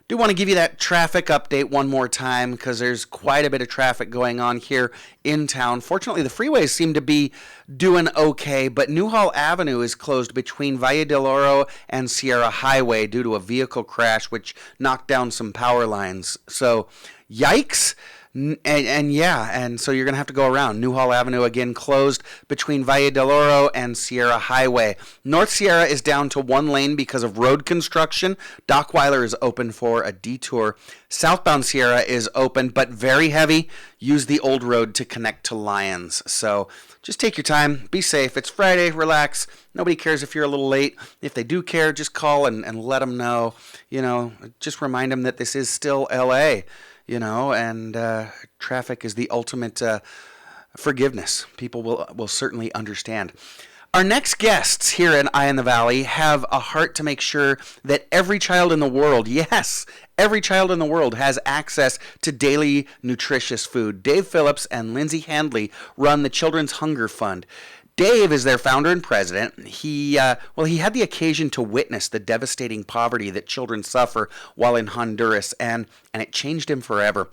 Do want to give you that traffic update one more time because there's quite a bit of traffic going on here in town. Fortunately, the freeways seem to be doing okay, but Newhall Avenue is closed between Valle del Oro and Sierra Highway due to a vehicle crash which knocked down some power lines. So, yikes. And so you're going to have to go around. Newhall Avenue, again, closed between Valle del Oro and Sierra Highway. North Sierra is down to one lane because of road construction. Dockweiler is open for a detour. Southbound Sierra is open, but very heavy. Use the old road to connect to Lyons. So just take your time. Be safe. It's Friday. Relax. Nobody cares if you're a little late. If they do care, just call and let them know. Just remind them that this is still L.A., and traffic is the ultimate forgiveness. People will certainly understand. Our next guests here in Eye in the Valley have a heart to make sure that every child in the world, yes, every child in the world has access to daily nutritious food. Dave Phillips and Lindsay Haendle run the Children's Hunger Fund. Dave is their founder and president. He had the occasion to witness the devastating poverty that children suffer while in Honduras, and it changed him forever.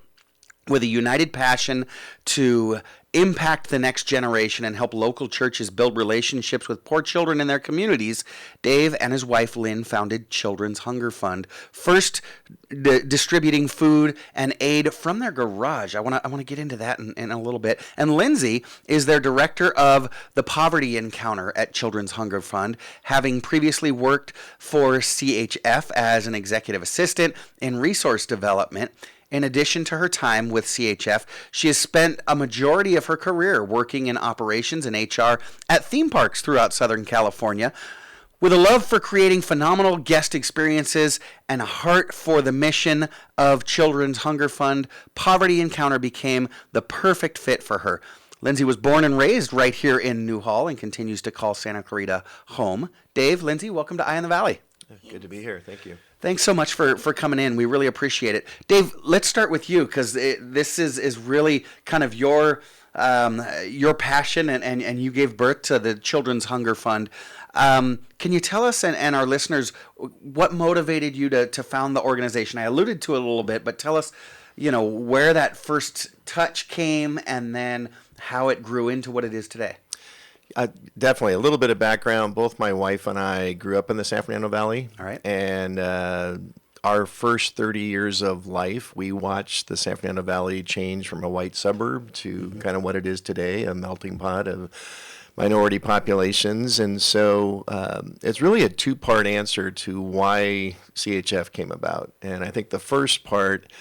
With a united passion to impact the next generation and help local churches build relationships with poor children in their communities, Dave and his wife Lynn founded Children's Hunger Fund, first distributing food and aid from their garage. I want to get into that in a little bit. And Lindsay is their director of the Poverty Encounter at Children's Hunger Fund, having previously worked for CHF as an executive assistant in resource development. In addition to her time with CHF, she has spent a majority of her career working in operations and HR at theme parks throughout Southern California. With a love for creating phenomenal guest experiences and a heart for the mission of Children's Hunger Fund, Poverty Encounter became the perfect fit for her. Lindsay was born and raised right here in Newhall and continues to call Santa Clarita home. Dave, Lindsay, welcome to Eye in the Valley. Good to be here. Thank you. Thanks so much for coming in. We really appreciate it. Dave, let's start with you because this is really kind of your passion and you gave birth to the Children's Hunger Fund. Can you tell us and our listeners what motivated you to found the organization? I alluded to it a little bit, but tell us, where that first touch came and then how it grew into what it is today. Definitely a little bit of background. Both my wife and I grew up in the San Fernando Valley. All right. And our first 30 years of life, we watched the San Fernando Valley change from a white suburb to kind of what it is today, a melting pot of minority populations. And so it's really a two-part answer to why CHF came about. And I think the first part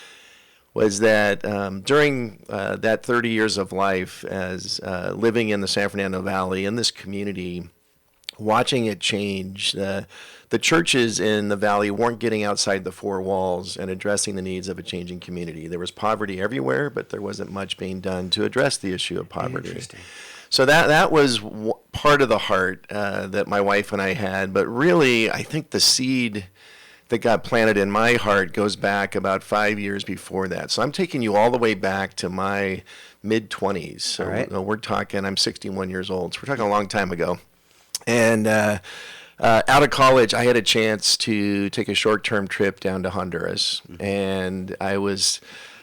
was that during that 30 years of life as living in the San Fernando Valley, in this community, watching it change, the churches in the valley weren't getting outside the four walls and addressing the needs of a changing community. There was poverty everywhere, but there wasn't much being done to address the issue of poverty. Interesting. So that was part of the heart that my wife and I had. But really, I think the seed that got planted in my heart goes back about 5 years before that. So I'm taking you all the way back to my mid-20s. So all right. We're talking, I'm 61 years old. So we're talking a long time ago. And out of college, I had a chance to take a short-term trip down to Honduras. Mm-hmm. And I was,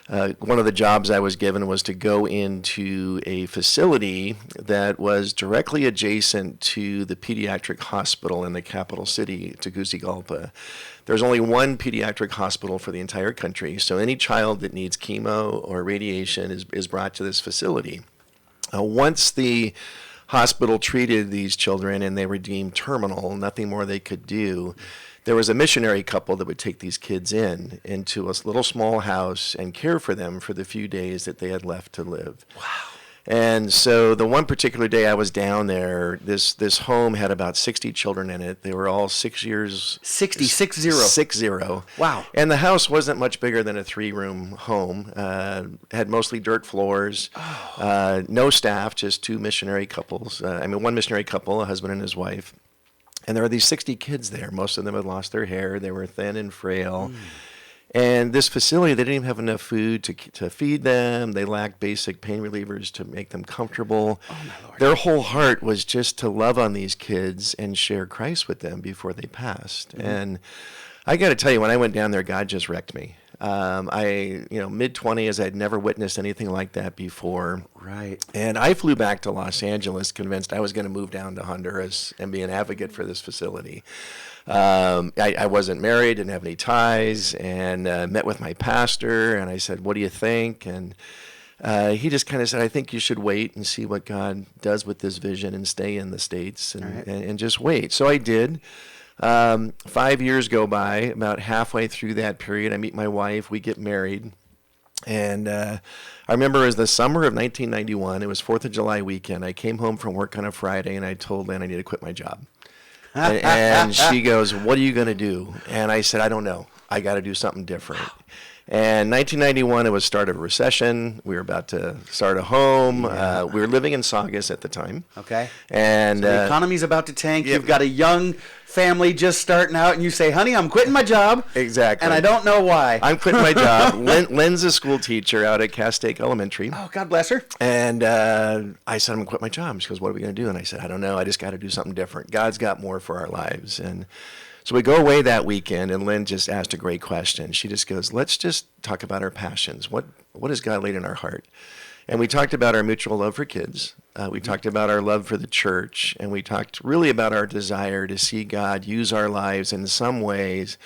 one of the jobs I was given was to go into a facility that was directly adjacent to the pediatric hospital in the capital city, Tegucigalpa. There's only one pediatric hospital for the entire country, so any child that needs chemo or radiation is brought to this facility. Once the hospital treated these children and they were deemed terminal, nothing more they could do, there was a missionary couple that would take these kids into a little small house and care for them for the few days that they had left to live. Wow. And so the one particular day I was down there, this home had about 60 children in it. They were all 6 years. 60. Wow. And the house wasn't much bigger than a 3-room home. Had mostly dirt floors. Oh. No staff, just two missionary couples. One missionary couple, a husband and his wife. And there were these 60 kids there. Most of them had lost their hair. They were thin and frail. And this facility, they didn't even have enough food to feed them. They lacked basic pain relievers to make them comfortable. Oh, my Lord. Their whole heart was just to love on these kids and share Christ with them before they passed. Mm-hmm. And I got to tell you, when I went down there, God just wrecked me. Mid-20s, I'd never witnessed anything like that before. Right. And I flew back to Los Angeles convinced I was going to move down to Honduras and be an advocate for this facility. I wasn't married, didn't have any ties, and met with my pastor, and I said, what do you think? And he just kind of said, I think you should wait and see what God does with this vision and stay in the States and just wait. So I did. 5 years go by. About halfway through that period, I meet my wife. We get married. And I remember it was the summer of 1991. It was 4th of July weekend. I came home from work on a Friday, and I told Lynn I need to quit my job. And she goes, what are you going to do? And I said, I don't know. I got to do something different. And 1991, it was start of a recession. We were about to start a home. Yeah. We were living in Saugus at the time. Okay. And so the economy's about to tank. Yep. You've got a young family just starting out, and you say, honey, I'm quitting my job. Exactly. And I don't know why. I'm quitting my job. Lynn's a school teacher out at Castake Elementary. Oh, God bless her. And I said, I'm going to quit my job. She goes, what are we going to do? And I said, I don't know. I just got to do something different. God's got more for our lives. And so we go away that weekend, and Lynn just asked a great question. She just goes, let's just talk about our passions. What has God laid in our heart? And we talked about our mutual love for kids. We talked about our love for the church. And we talked really about our desire to see God use our lives in some ways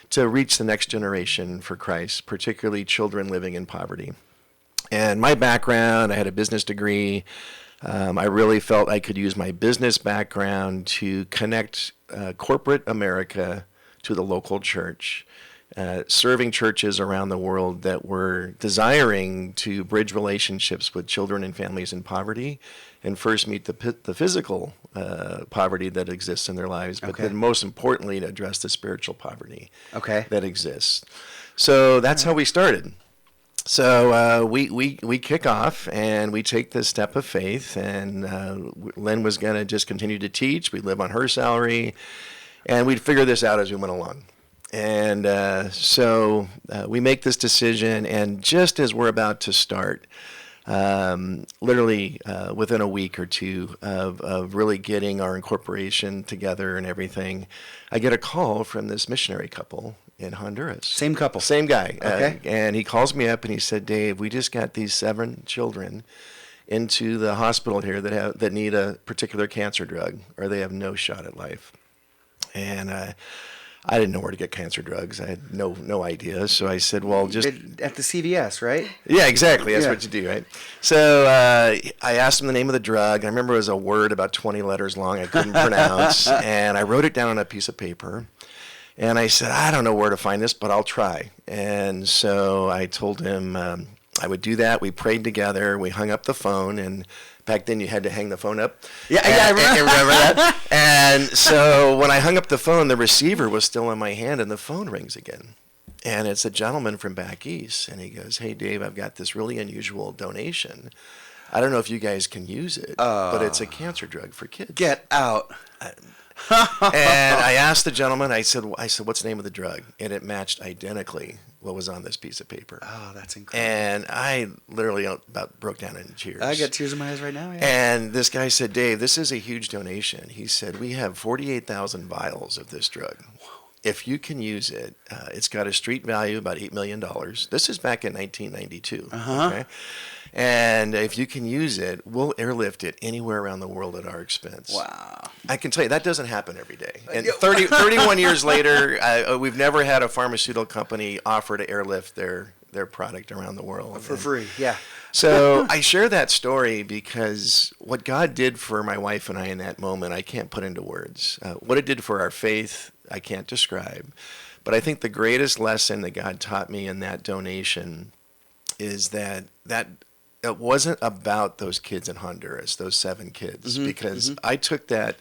to reach the next generation for Christ, particularly children living in poverty. And my background, I had a business degree. I really felt I could use my business background to connect corporate America to the local church, serving churches around the world that were desiring to bridge relationships with children and families in poverty, and first meet the physical poverty that exists in their lives, but then most importantly to address the spiritual poverty that exists. So that's how we started. So we kick off and we take this step of faith, and Lynn was going to just continue to teach. We'd live on her salary, and we'd figure this out as we went along. And so we make this decision, and just as we're about to start, literally within a week or two of really getting our incorporation together and everything, I get a call from this missionary couple in Honduras. Same couple. Same guy. Okay. And he calls me up and he said, Dave, we just got these 7 children into the hospital here that need a particular cancer drug, or they have no shot at life. And I didn't know where to get cancer drugs. I had no idea. So I said, well, just At the CVS, right? yeah, exactly. That's Yeah. what you do, right? So I asked him the name of the drug. I remember it was a word about 20 letters long I couldn't pronounce, and I wrote it down on a piece of paper. And I said, I don't know where to find this, but I'll try. And so I told him I would do that. We prayed together. We hung up the phone, and back then you had to hang the phone up. Yeah, I remember that. And so when I hung up the phone, the receiver was still in my hand, and the phone rings again. And it's a gentleman from back east, and he goes, hey, Dave, I've got this really unusual donation. I don't know if you guys can use it, but it's a cancer drug for kids. Get out. And I asked the gentleman, I said, what's the name of the drug? And it matched identically what was on this piece of paper. Oh, that's incredible. And I literally about broke down in tears. I got tears in my eyes right now. Yeah. And this guy said, Dave, this is a huge donation. He said, we have 48,000 vials of this drug. If you can use it, it's got a street value about $8 million. This is back in 1992. Okay? And if you can use it, we'll airlift it anywhere around the world at our expense. Wow. I can tell you, that doesn't happen every day. And 31 years later, we've never had a pharmaceutical company offer to airlift their product around the world. For free, yeah. So I share that story because what God did for my wife and I in that moment, I can't put into words. What it did for our faith, I can't describe. But I think the greatest lesson that God taught me in that donation is that it wasn't about those kids in Honduras, those 7 kids, because I took that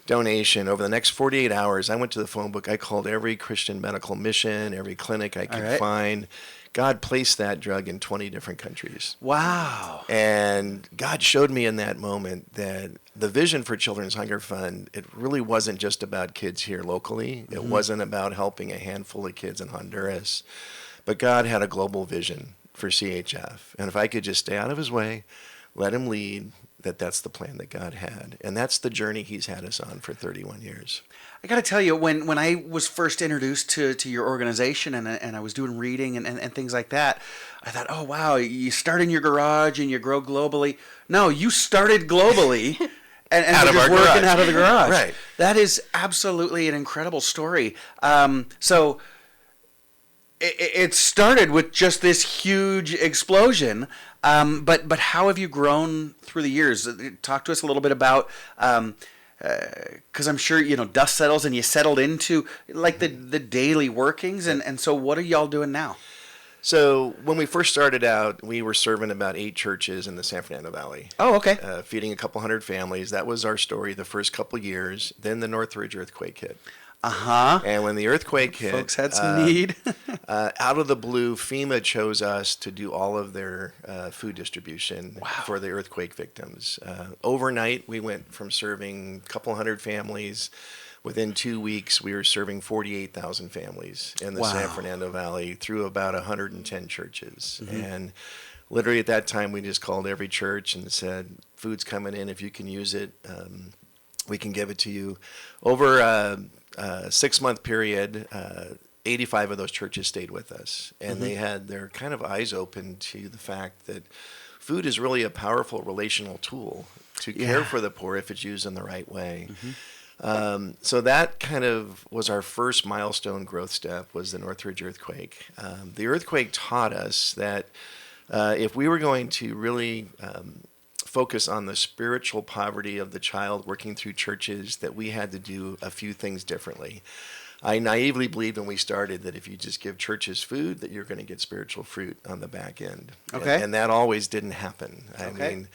donation over the next 48 hours. I went to the phone book. I called every Christian medical mission, every clinic I could find. God placed that drug in 20 different countries. Wow. And God showed me in that moment that the vision for Children's Hunger Fund, it really wasn't just about kids here locally. It wasn't about helping a handful of kids in Honduras. But God had a global vision for CHF. And if I could just stay out of his way, let him lead, that's the plan that God had. And that's the journey he's had us on for 31 years. I got to tell you, when I was first introduced to your organization and I was doing reading and things like that, I thought, oh, wow, you start in your garage and you grow globally. No, you started globally and out of just our working garage. out of the garage. Right. That is absolutely an incredible story. So it started with just this huge explosion, but how have you grown through the years? Talk to us a little bit about, because I'm sure, dust settles and you settled into like the daily workings. And so what are y'all doing now? So when we first started out, we were serving about 8 churches in the San Fernando Valley. Oh, okay. Feeding a couple hundred families. That was our story the first couple years. Then the Northridge Earthquake hit. And when the earthquake hit, folks had some need. Out of the blue, FEMA chose us to do all of their food distribution for the earthquake victims. Overnight, we went from serving a couple hundred families. Within 2 weeks, we were serving 48,000 families in the San Fernando Valley through about 110 churches. And literally at that time, we just called every church and said, food's coming in. If you can use it, we can give it to you. Over a 6-month period, 85 of those churches stayed with us. And they had their kind of eyes open to the fact that food is really a powerful relational tool to care for the poor if it's used in the right way. So that kind of was our first milestone growth step, was the Northridge Earthquake. The earthquake taught us that if we were going to really focus on the spiritual poverty of the child working through churches, that we had to do a few things differently. I naively believed when we started that if you just give churches food, that you're going to get spiritual fruit on the back end. Okay. And that always didn't happen. I mean,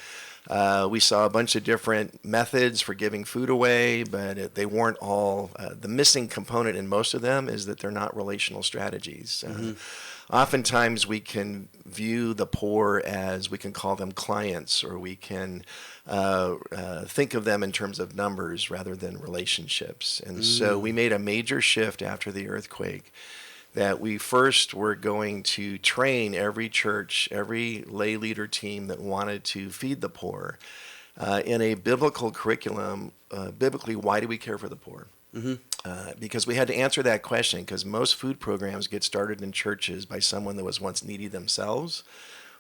we saw a bunch of different methods for giving food away, but they weren't all. The missing component in most of them is that they're not relational strategies. Oftentimes we can view the poor as, we can call them clients, or we can think of them in terms of numbers rather than relationships. And so we made a major shift after the earthquake, that we first were going to train every church, every lay leader team that wanted to feed the poor in a biblical curriculum. Biblically, why do we care for the poor? Because we had to answer that question, because most food programs get started in churches by someone that was once needy themselves,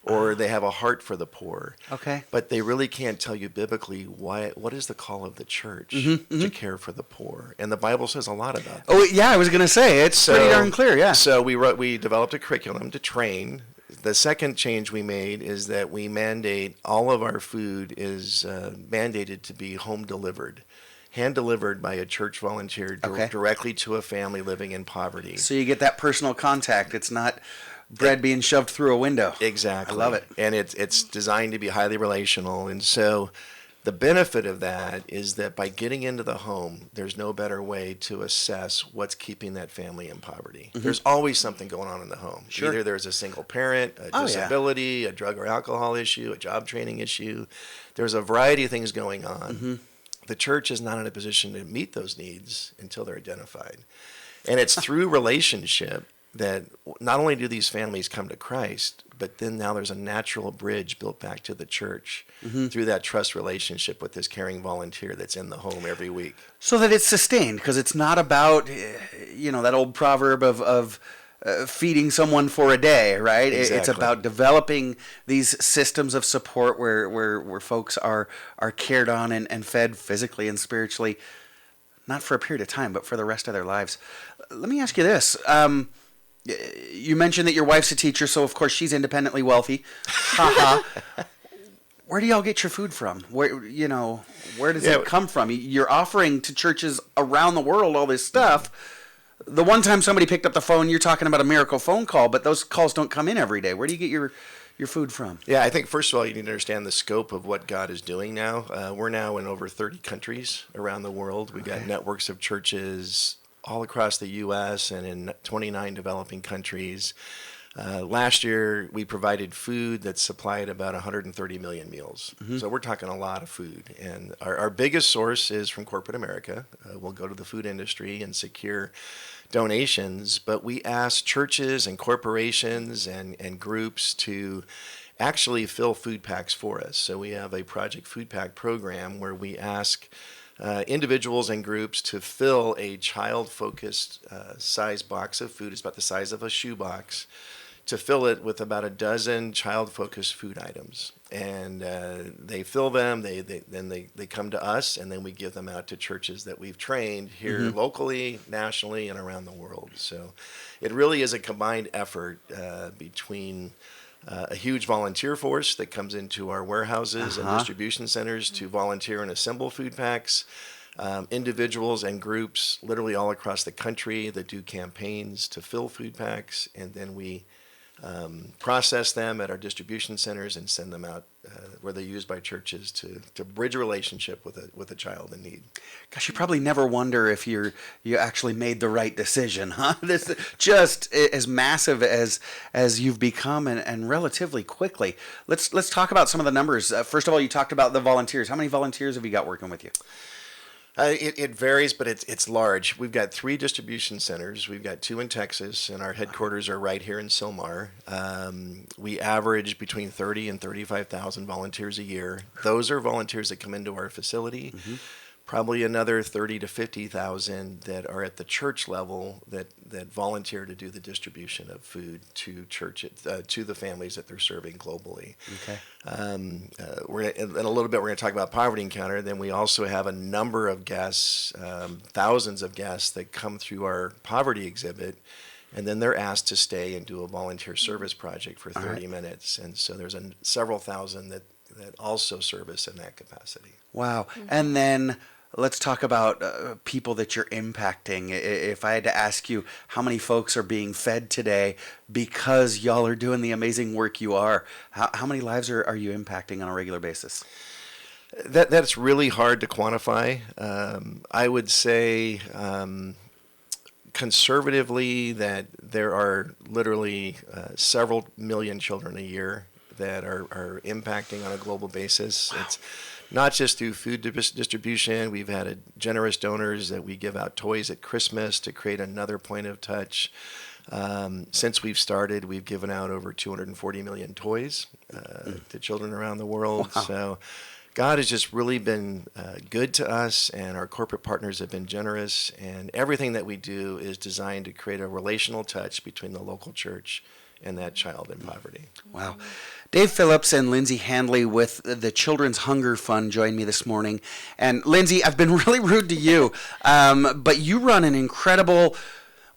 or they have a heart for the poor. Okay. But they really can't tell you biblically what is the call of the church to care for the poor. And the Bible says a lot about that. Oh, yeah, I was going to say, it's pretty darn clear, yeah. So we developed a curriculum to train. The second change we made is that we mandate all of our food is mandated to be home delivered. Hand delivered by a church volunteer directly to a family living in poverty. So you get that personal contact. It's not bread being shoved through a window. Exactly. I love it. And it's designed to be highly relational. And so the benefit of that is that by getting into the home, there's no better way to assess what's keeping that family in poverty. There's always something going on in the home. Sure. Either there's a single parent, a disability, a drug or alcohol issue, a job training issue. There's a variety of things going on. The church is not in a position to meet those needs until they're identified. And it's through relationship that not only do these families come to Christ, but then now there's a natural bridge built back to the church through that trust relationship with this caring volunteer that's in the home every week. So that it's sustained, because it's not about, that old proverb of feeding someone for a day, right? Exactly. It's about developing these systems of support where folks are cared on and fed physically and spiritually, not for a period of time, but for the rest of their lives. Let me ask you this. You mentioned that your wife's a teacher, so of course she's independently wealthy. Where do y'all get your food from? Where does it come from? You're offering to churches around the world all this stuff. The one time somebody picked up the phone, you're talking about a miracle phone call, but those calls don't come in every day. Where do you get your food from? Yeah, I think first of all, you need to understand the scope of what God is doing now. We're now in over 30 countries around the world. We've got networks of churches all across the U.S. and in 29 developing countries. Last year, we provided food that supplied about 130 million meals. So we're talking a lot of food. And our biggest source is from corporate America. We'll go to the food industry and secure donations, but we ask churches and corporations and groups to actually fill food packs for us. So we have a Project Food Pack program where we ask individuals and groups to fill a child-focused size box of food. It's about the size of a shoebox, to fill it with about a dozen child-focused food items. And they fill them, then they come to us, and then we give them out to churches that we've trained here locally, nationally, and around the world. So it really is a combined effort between a huge volunteer force that comes into our warehouses and distribution centers to volunteer and assemble food packs, individuals and groups literally all across the country that do campaigns to fill food packs, and then we process them at our distribution centers and send them out where they're used by churches to bridge a relationship with a child in need. Gosh, you probably never wonder if you actually made the right decision, huh? This just as massive as you've become, and relatively quickly. Let's talk about some of the numbers. First of all, you talked about the volunteers. How many volunteers have you got working with you? It varies, but it's large. We've got 3 distribution centers. We've got 2 in Texas, and our headquarters are right here in Sylmar. We average between 30 and 35,000 volunteers a year. Those are volunteers that come into our facility. Probably another 30 to 50,000 that are at the church level that volunteer to do the distribution of food to to the families that they're serving globally. Okay. In a little bit, we're going to talk about Poverty Encounter. Then we also have a number of guests, thousands of guests that come through our poverty exhibit, and then they're asked to stay and do a volunteer service project for 30 minutes. And so there's several thousand that also service in that capacity. Wow. And then let's talk about people that you're impacting. If I had to ask you how many folks are being fed today because y'all are doing the amazing work you are, how many lives are you impacting on a regular basis? That's really hard to quantify. I would say conservatively that there are literally several million children a year that are impacting on a global basis. Wow. It's not just through food distribution. We've had generous donors that we give out toys at Christmas to create another point of touch. Since we've started, we've given out over 240 million toys to children around the world. Wow. So God has just really been good to us, and our corporate partners have been generous, and everything that we do is designed to create a relational touch between the local church and that child in poverty. Wow. Dave Phillips and Lindsay Haendle with the Children's Hunger Fund joined me this morning. And Lindsay, I've been really rude to you, but you run an incredible,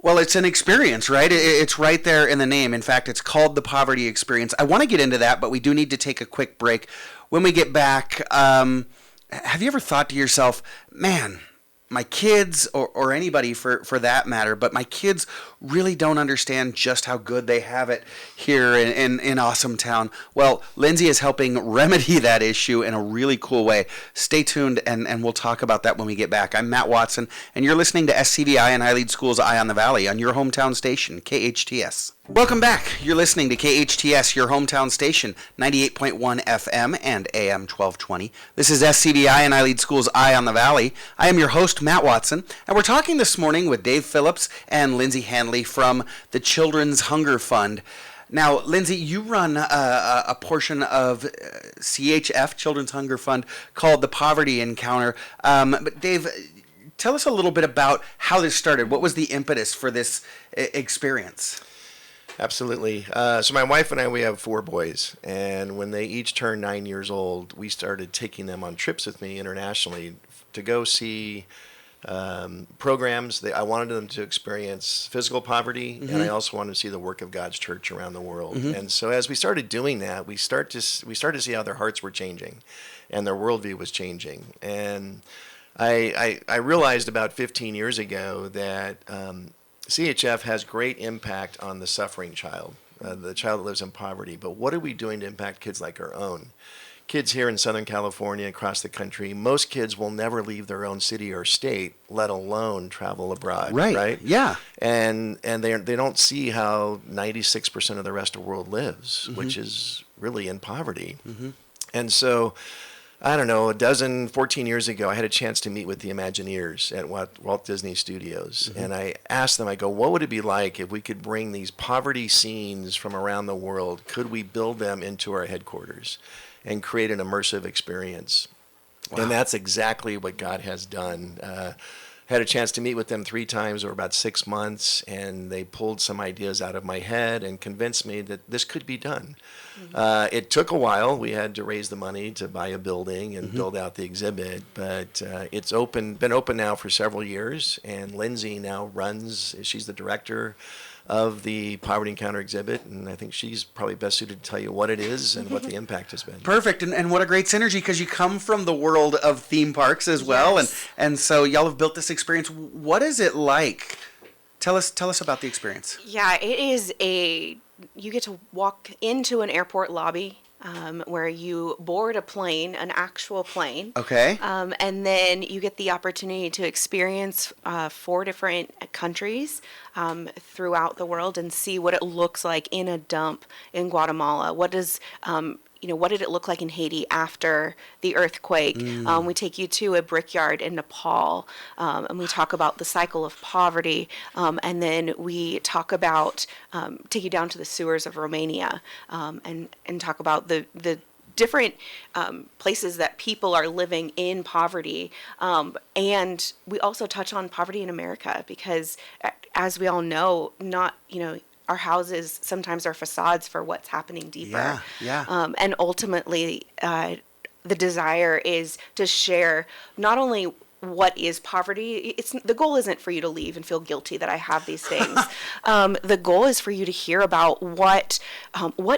well, it's an experience, right? It's right there in the name. In fact, it's called the Poverty Experience. I want to get into that, but we do need to take a quick break. When we get back, have you ever thought to yourself, man, my kids, or anybody for that matter, but my kids really don't understand just how good they have it here in Awesome Town? Well, Lindsay is helping remedy that issue in a really cool way. Stay tuned, and we'll talk about that when we get back. I'm Matt Watson, and you're listening to SCVI and iLEAD Schools Eye on the Valley on your hometown station, KHTS. Welcome back. You're listening to KHTS, your hometown station, 98.1 FM and AM 1220. This is SCVI and iLEAD Schools Eye on the Valley. I am your host, Matt Watson, and we're talking this morning with Dave Phillips and Lindsay Haendle from the Children's Hunger Fund. Now, Lindsay, you run a portion of CHF, Children's Hunger Fund, called the Poverty Encounter. But Dave, tell us a little bit about how this started. What was the impetus for this experience? Absolutely. So my wife and I, we have 4 boys, and when they each turned 9 years old, we started taking them on trips with me internationally to go see programs. I wanted them to experience physical poverty, and I also wanted to see the work of God's church around the world. And so as we started doing that, we started to see how their hearts were changing, and their worldview was changing. And I realized about 15 years ago that CHF has great impact on the suffering child, the child that lives in poverty. But what are we doing to impact kids like our own? Kids here in Southern California, across the country, most kids will never leave their own city or state, let alone travel abroad. Right? Yeah. And they don't see how 96% of the rest of the world lives, which is really in poverty. And so, I don't know, 14 years ago, I had a chance to meet with the Imagineers at Walt Disney Studios. And I asked them, I go, what would it be like if we could bring these poverty scenes from around the world? Could we build them into our headquarters and create an immersive experience? Wow. And that's exactly what God has done. Had a chance to meet with them 3 times over about 6 months, and they pulled some ideas out of my head and convinced me that this could be done. It took a while. We had to raise the money to buy a building and build out the exhibit, but it's been open now for several years, and Lindsay now she's the director of the Poverty Encounter exhibit, and I think she's probably best suited to tell you what it is and what the impact has been. Perfect, and what a great synergy, because you come from the world of theme parks as well, and so y'all have built this experience. What is it like? Tell us about the experience. Yeah, it is you get to walk into an airport lobby where you board a plane, an actual plane. Okay. And then you get the opportunity to experience 4 different countries throughout the world and see what it looks like in a dump in Guatemala. What did it look like in Haiti after the earthquake? We take you to a brickyard in Nepal, and we talk about the cycle of poverty, and then we talk about, take you down to the sewers of Romania, and talk about the different places that people are living in poverty. And we also touch on poverty in America, because as we all know, our houses sometimes are facades for what's happening deeper. And ultimately, the desire is to share not only what is poverty. The goal isn't for you to leave and feel guilty that I have these things. The goal is for you to hear about what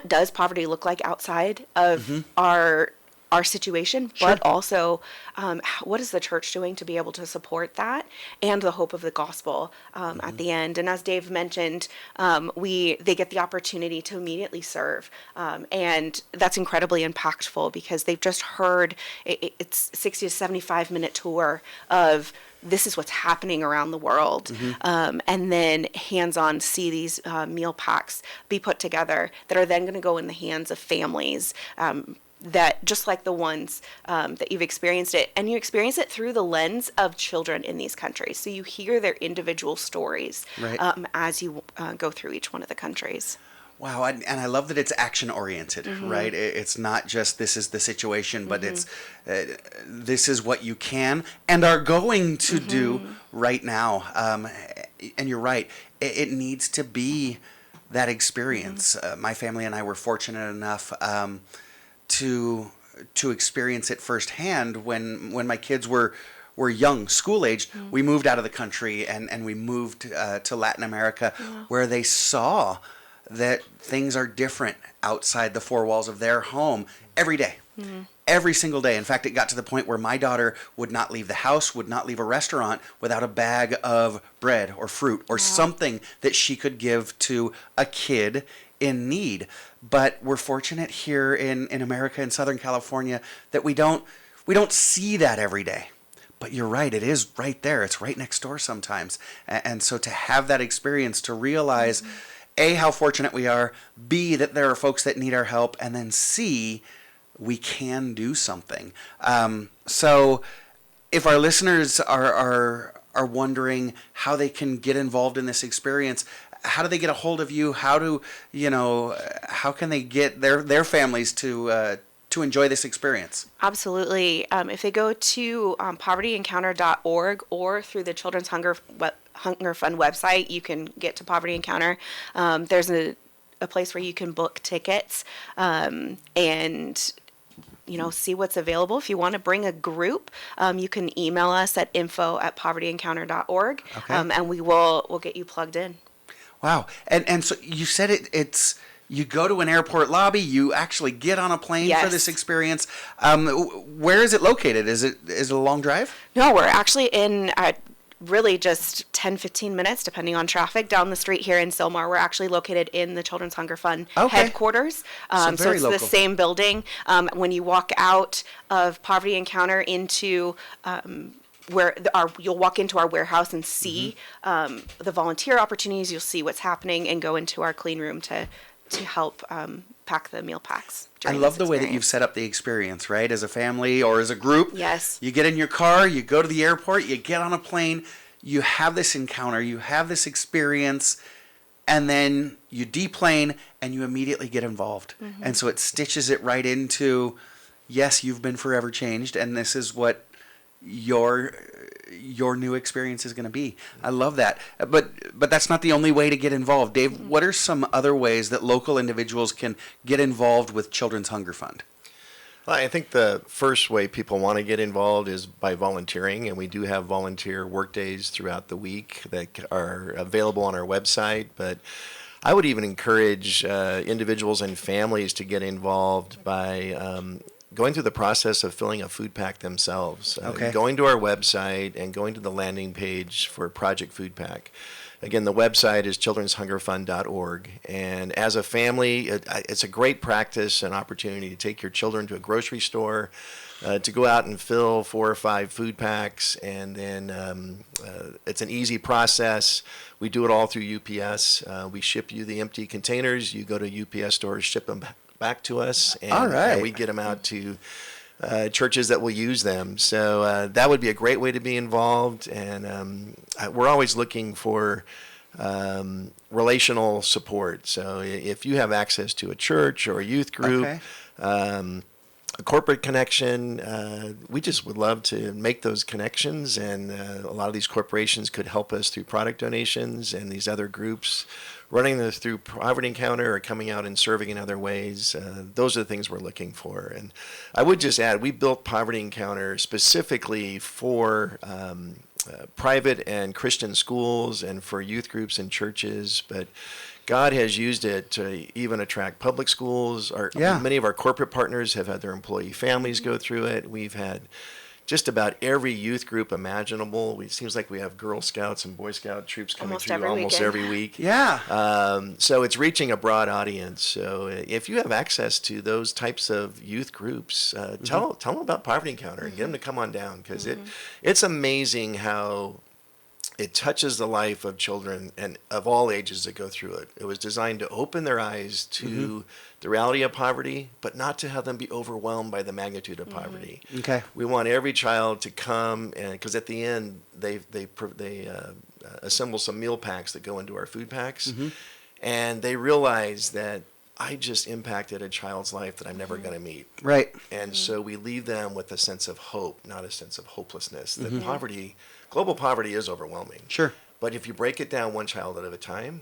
does poverty look like outside of our situation, but also what is the church doing to be able to support that, and the hope of the gospel at the end. And as Dave mentioned, they get the opportunity to immediately serve, and that's incredibly impactful, because they've just heard it's 60 to 75 minute tour of this is what's happening around the world, and then hands-on see these meal packs be put together that are then going to go in the hands of families, that just like the ones that you've experienced it, and you experience it through the lens of children in these countries. So you hear their individual stories as you go through each one of the countries. Wow, and I love that it's action-oriented, right? It's not just this is the situation, but it's this is what you can and are going to do right now. And you're right, it needs to be that experience. My family and I were fortunate enough to experience it firsthand when my kids were young, school aged. We moved out of the country and we moved to Latin America, where they saw that things are different outside the four walls of their home every day. Every single day. In fact, it got to the point where my daughter would not leave the house, would not leave a restaurant without a bag of bread or fruit or something that she could give to a kid in need. But we're fortunate here in America, in Southern California, that we don't see that every day. But you're right, it is right there. It's right next door sometimes. And so to have that experience, to realize, A, how fortunate we are, B, that there are folks that need our help, and then C, we can do something. So if our listeners are wondering how they can get involved in this experience, how do they get a hold of you? How can they get their families to enjoy this experience? Absolutely. If they go to povertyencounter.org or through the Children's Hunger Fund website, you can get to Poverty Encounter. There's a place where you can book tickets and see what's available. If you want to bring a group, you can email us at info@povertyencounter.org, and we'll get you plugged in. Wow. And so you said it's you go to an airport lobby, you actually get on a plane for this experience. Where is it located? Is it a long drive? No, we're actually in really just 10-15 minutes, depending on traffic, down the street here in Sylmar. We're actually located in the Children's Hunger Fund headquarters. So it's local. The same building. When you walk out of Poverty Encounter into you'll walk into our warehouse and see the volunteer opportunities. You'll see what's happening and go into our clean room to help pack the meal packs. I love the way that you've set up the experience, right? As a family or as a group. Yes. You get in your car, you go to the airport, you get on a plane, you have this encounter, you have this experience, and then you deplane and you immediately get involved. And so it stitches it right into, yes, you've been forever changed, and this is what your new experience is going to be. I love that. But that's not the only way to get involved. Dave, what are some other ways that local individuals can get involved with Children's Hunger Fund? Well, I think the first way people want to get involved is by volunteering, and we do have volunteer work days throughout the week that are available on our website. But I would even encourage individuals and families to get involved by going through the process of filling a food pack themselves. Going to our website and going to the landing page for Project Food Pack. Again, the website is children'shungerfund.org. And as a family, it's a great practice and opportunity to take your children to a grocery store, to go out and fill 4 or 5 food packs. And then it's an easy process. We do it all through UPS. We ship you the empty containers. You go to UPS stores, ship them back to us, and we get them out to churches that will use them. So that would be a great way to be involved. And we're always looking for relational support. So if you have access to a church or a youth group, a corporate connection, we just would love to make those connections. And a lot of these corporations could help us through product donations, and these other groups running this through Poverty Encounter or coming out and serving in other ways. Those are the things we're looking for. And I would just add, we built Poverty Encounter specifically for private and Christian schools and for youth groups and churches, but God has used it to even attract public schools. Many of our corporate partners have had their employee families go through it. We've had just about every youth group imaginable. It seems like we have Girl Scouts and Boy Scout troops coming through almost every week. Yeah. So it's reaching a broad audience. So if you have access to those types of youth groups, tell them about Poverty Encounter and get them to come on down, because it's amazing how it touches the life of children and of all ages that go through it. It was designed to open their eyes to the reality of poverty, but not to have them be overwhelmed by the magnitude of poverty. Okay. We want every child to come, and because at the end they assemble some meal packs that go into our food packs, and they realize that I just impacted a child's life that I'm never going to meet. Right. And so we leave them with a sense of hope, not a sense of hopelessness. That poverty, global poverty, is overwhelming. Sure. But if you break it down one child at a time,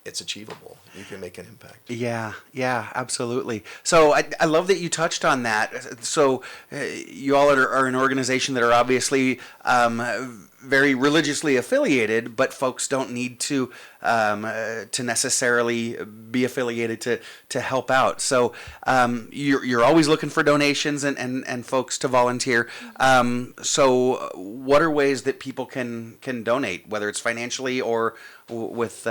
it's achievable. You can make an impact. Yeah, absolutely. So I love that you touched on that. So you all are an organization that are obviously very religiously affiliated, but folks don't need to necessarily be affiliated to help out. So you're always looking for donations and folks to volunteer. So what are ways that people can donate, whether it's financially or with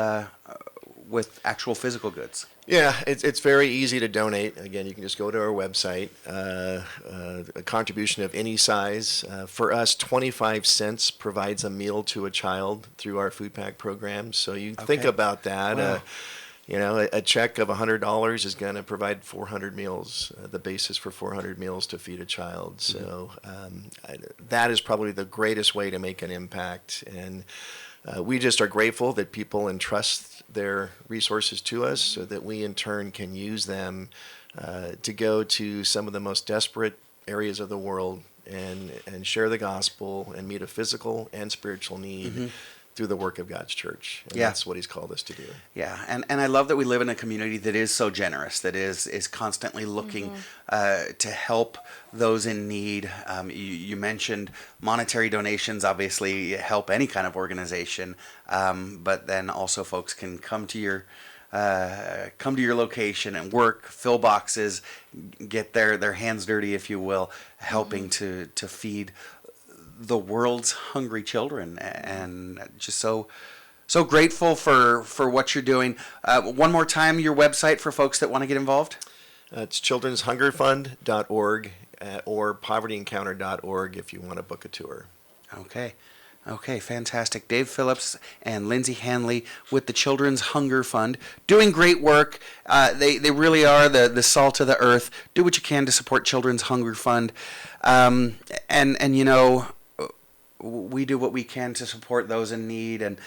actual physical goods? Yeah, it's very easy to donate. Again, you can just go to our website. A contribution of any size. For us, 25 cents provides a meal to a child through our food pack program. So you think about that. Wow. A check of $100 is going to provide 400 meals, the basis for 400 meals to feed a child. So that is probably the greatest way to make an impact. And we just are grateful that people entrust their resources to us so that we in turn can use them to go to some of the most desperate areas of the world and share the gospel and meet a physical and spiritual need through the work of God's church. And that's what he's called us to do. Yeah, and I love that we live in a community that is so generous, that is constantly looking to help those in need. You mentioned monetary donations obviously help any kind of organization, but then also folks can come to your location and work, fill boxes, get their hands dirty, if you will, helping to feed the world's hungry children, and just so grateful for what you're doing. One more time, your website for folks that want to get involved. It's children'shungerfund.org or povertyencounter.org if you want to book a tour. Okay, fantastic. Dave Phillips and Lindsay Haendle with the Children's Hunger Fund, doing great work. They really are the salt of the earth. Do what you can to support Children's Hunger Fund, and we do what we can to support those in need, and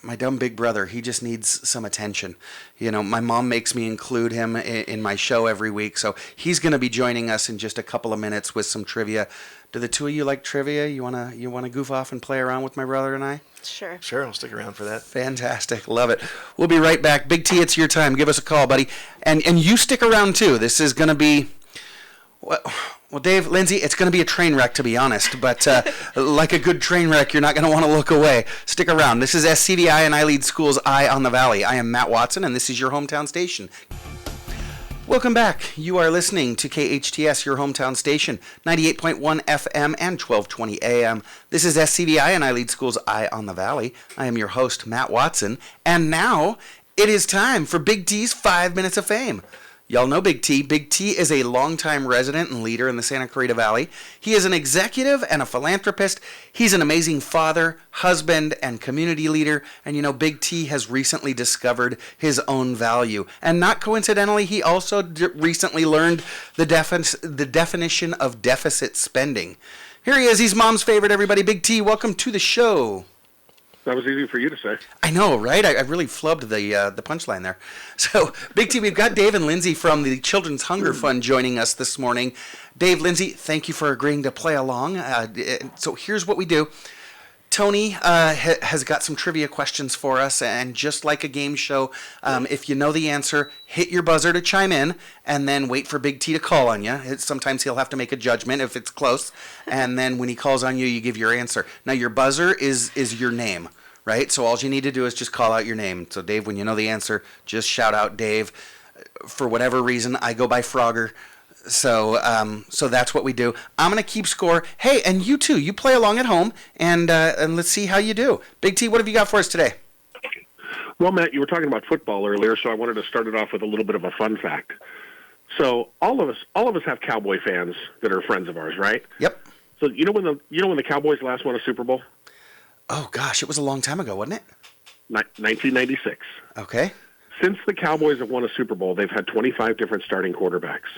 my dumb big brother, he just needs some attention. My mom makes me include him in my show every week, so he's going to be joining us in just a couple of minutes with some trivia. Do the two of you like trivia? You wanna goof off and play around with my brother and I? Sure. Sure, I'll stick around for that. Fantastic, love it. We'll be right back. Big T, it's your time. Give us a call, buddy, and you stick around too. This is going to be. Well, Dave, Lindsay, it's going to be a train wreck, to be honest, but like a good train wreck, you're not going to want to look away. Stick around. This is SCVI and iLEAD School's Eye on the Valley. I am Matt Watson, and this is your hometown station. Welcome back. You are listening to KHTS, your hometown station, 98.1 FM and 1220 AM. This is SCVI and iLEAD School's Eye on the Valley. I am your host, Matt Watson, and now it is time for Big T's 5 Minutes of Fame. Y'all know Big T. Big T is a longtime resident and leader in the Santa Clarita Valley. He is an executive and a philanthropist. He's an amazing father, husband, and community leader. And Big T has recently discovered his own value. And not coincidentally, he also recently learned the definition of deficit spending. Here he is. He's mom's favorite, everybody. Big T, welcome to the show. That was easy for you to say. I know, right? I really flubbed the punchline there. So, Big T, we've got Dave and Lindsay from the Children's Hunger Fund joining us this morning. Dave, Lindsay, thank you for agreeing to play along. So here's what we do. Tony has got some trivia questions for us, and just like a game show, if you know the answer, hit your buzzer to chime in, and then wait for Big T to call on you. Sometimes he'll have to make a judgment if it's close, and then when he calls on you, you give your answer. Now, your buzzer is your name, right? So all you need to do is just call out your name. So, Dave, when you know the answer, just shout out Dave. For whatever reason, I go by Frogger. So that's what we do. I'm going to keep score. Hey, and you too. You play along at home, and let's see how you do. Big T, what have you got for us today? Well, Matt, you were talking about football earlier, so I wanted to start it off with a little bit of a fun fact. So all of us have Cowboy fans that are friends of ours, right? Yep. So you know when the Cowboys last won a Super Bowl? Oh gosh, it was a long time ago, wasn't it? 1996. Okay. Since the Cowboys have won a Super Bowl, they've had 25 different starting quarterbacks.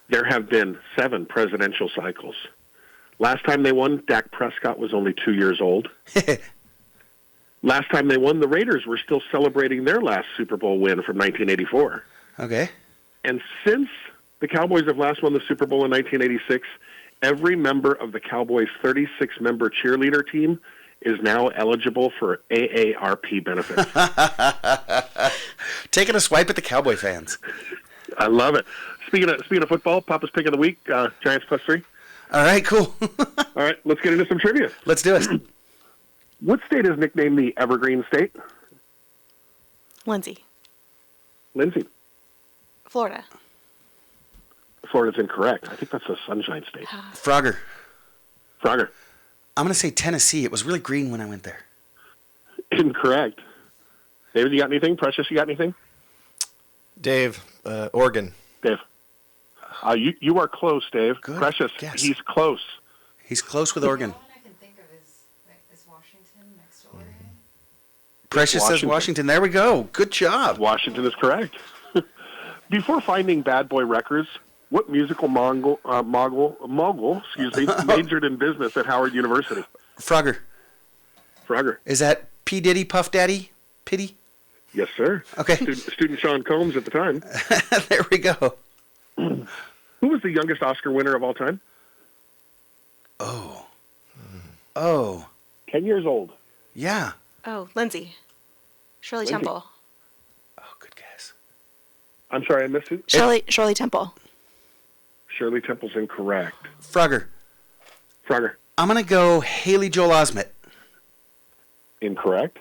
There have been 7 presidential cycles. Last time they won, Dak Prescott was only 2 years old. Last time they won, the Raiders were still celebrating their last Super Bowl win from 1984. Okay. And since the Cowboys have last won the Super Bowl in 1986, every member of the Cowboys' 36-member cheerleader team is now eligible for AARP benefits. Taking a swipe at the Cowboy fans. I love it. Speaking of football, Papa's pick of the week, Giants +3. All right, cool. All right, let's get into some trivia. Let's do it. What state is nicknamed the Evergreen State? Lindsay. Lindsay. Florida. Florida's incorrect. I think that's the Sunshine State. Frogger. Frogger. I'm going to say Tennessee. It was really green when I went there. Incorrect. David, you got anything? Precious, you got anything? Dave, Oregon. Dave. You are close, Dave. Good Precious, guess. he's close. He's close with Oregon. The only one I can think of is Washington next to Oregon. Precious says Washington. There we go. Good job. Washington is correct. Before finding Bad Boy Records, what musical mogul majored in business at Howard University? Frogger. Frogger. Is that P. Diddy, Puff Daddy, Pity? Yes, sir. Okay. Student Sean Combs at the time. There we go. Who was the youngest Oscar winner of all time? Oh. 10 years old. Yeah. Oh, Lindsay. Shirley Lindsay. Temple. Oh, good guess. I'm sorry, I missed it. Shirley Temple. Shirley Temple's incorrect. Frogger. Frogger. I'm going to go Haley Joel Osment. Incorrect.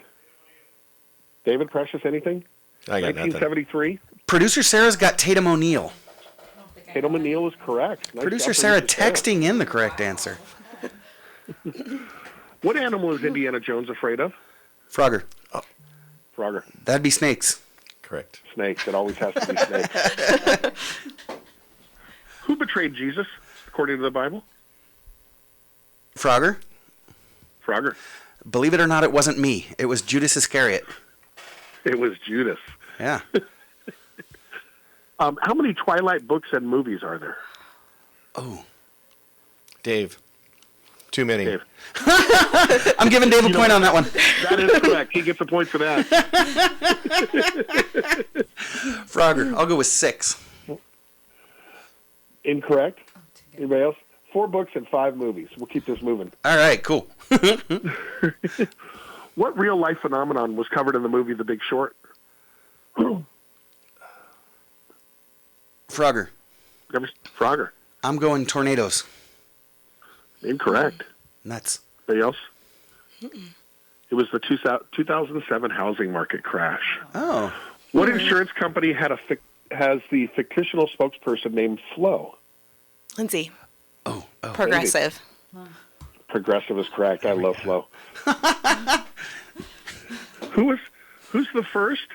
David Precious, anything? I got nothing. 1973. Producer Sarah's got Tatum O'Neal. Tatum O'Neal is correct. Nice Producer job, Sarah Producer Sarah. texting in the correct answer. What animal is Indiana Jones afraid of? Frogger. Frogger. That'd be snakes. Correct. Snakes. It always has to be snakes. Who betrayed Jesus, according to the Bible? Frogger. Frogger. Believe it or not, it wasn't me. It was Judas Iscariot. It was Judas. Yeah. How many Twilight books and movies are there? Oh. Dave. Too many. Dave. I'm giving Dave a point on that one. That is correct. He gets a point for that. Frogger. I'll go with 6. Incorrect. Anybody else? 4 books and 5 movies. We'll keep this moving. All right, cool. What real-life phenomenon was covered in the movie The Big Short? Frogger. Frogger. I'm going tornadoes. Incorrect. Nuts. Anybody else? It was the 2007 housing market crash. Oh. What insurance company has the fictional spokesperson named Flo? Lindsay. Oh. Progressive. Progressive is correct. I love Flo. Who's the first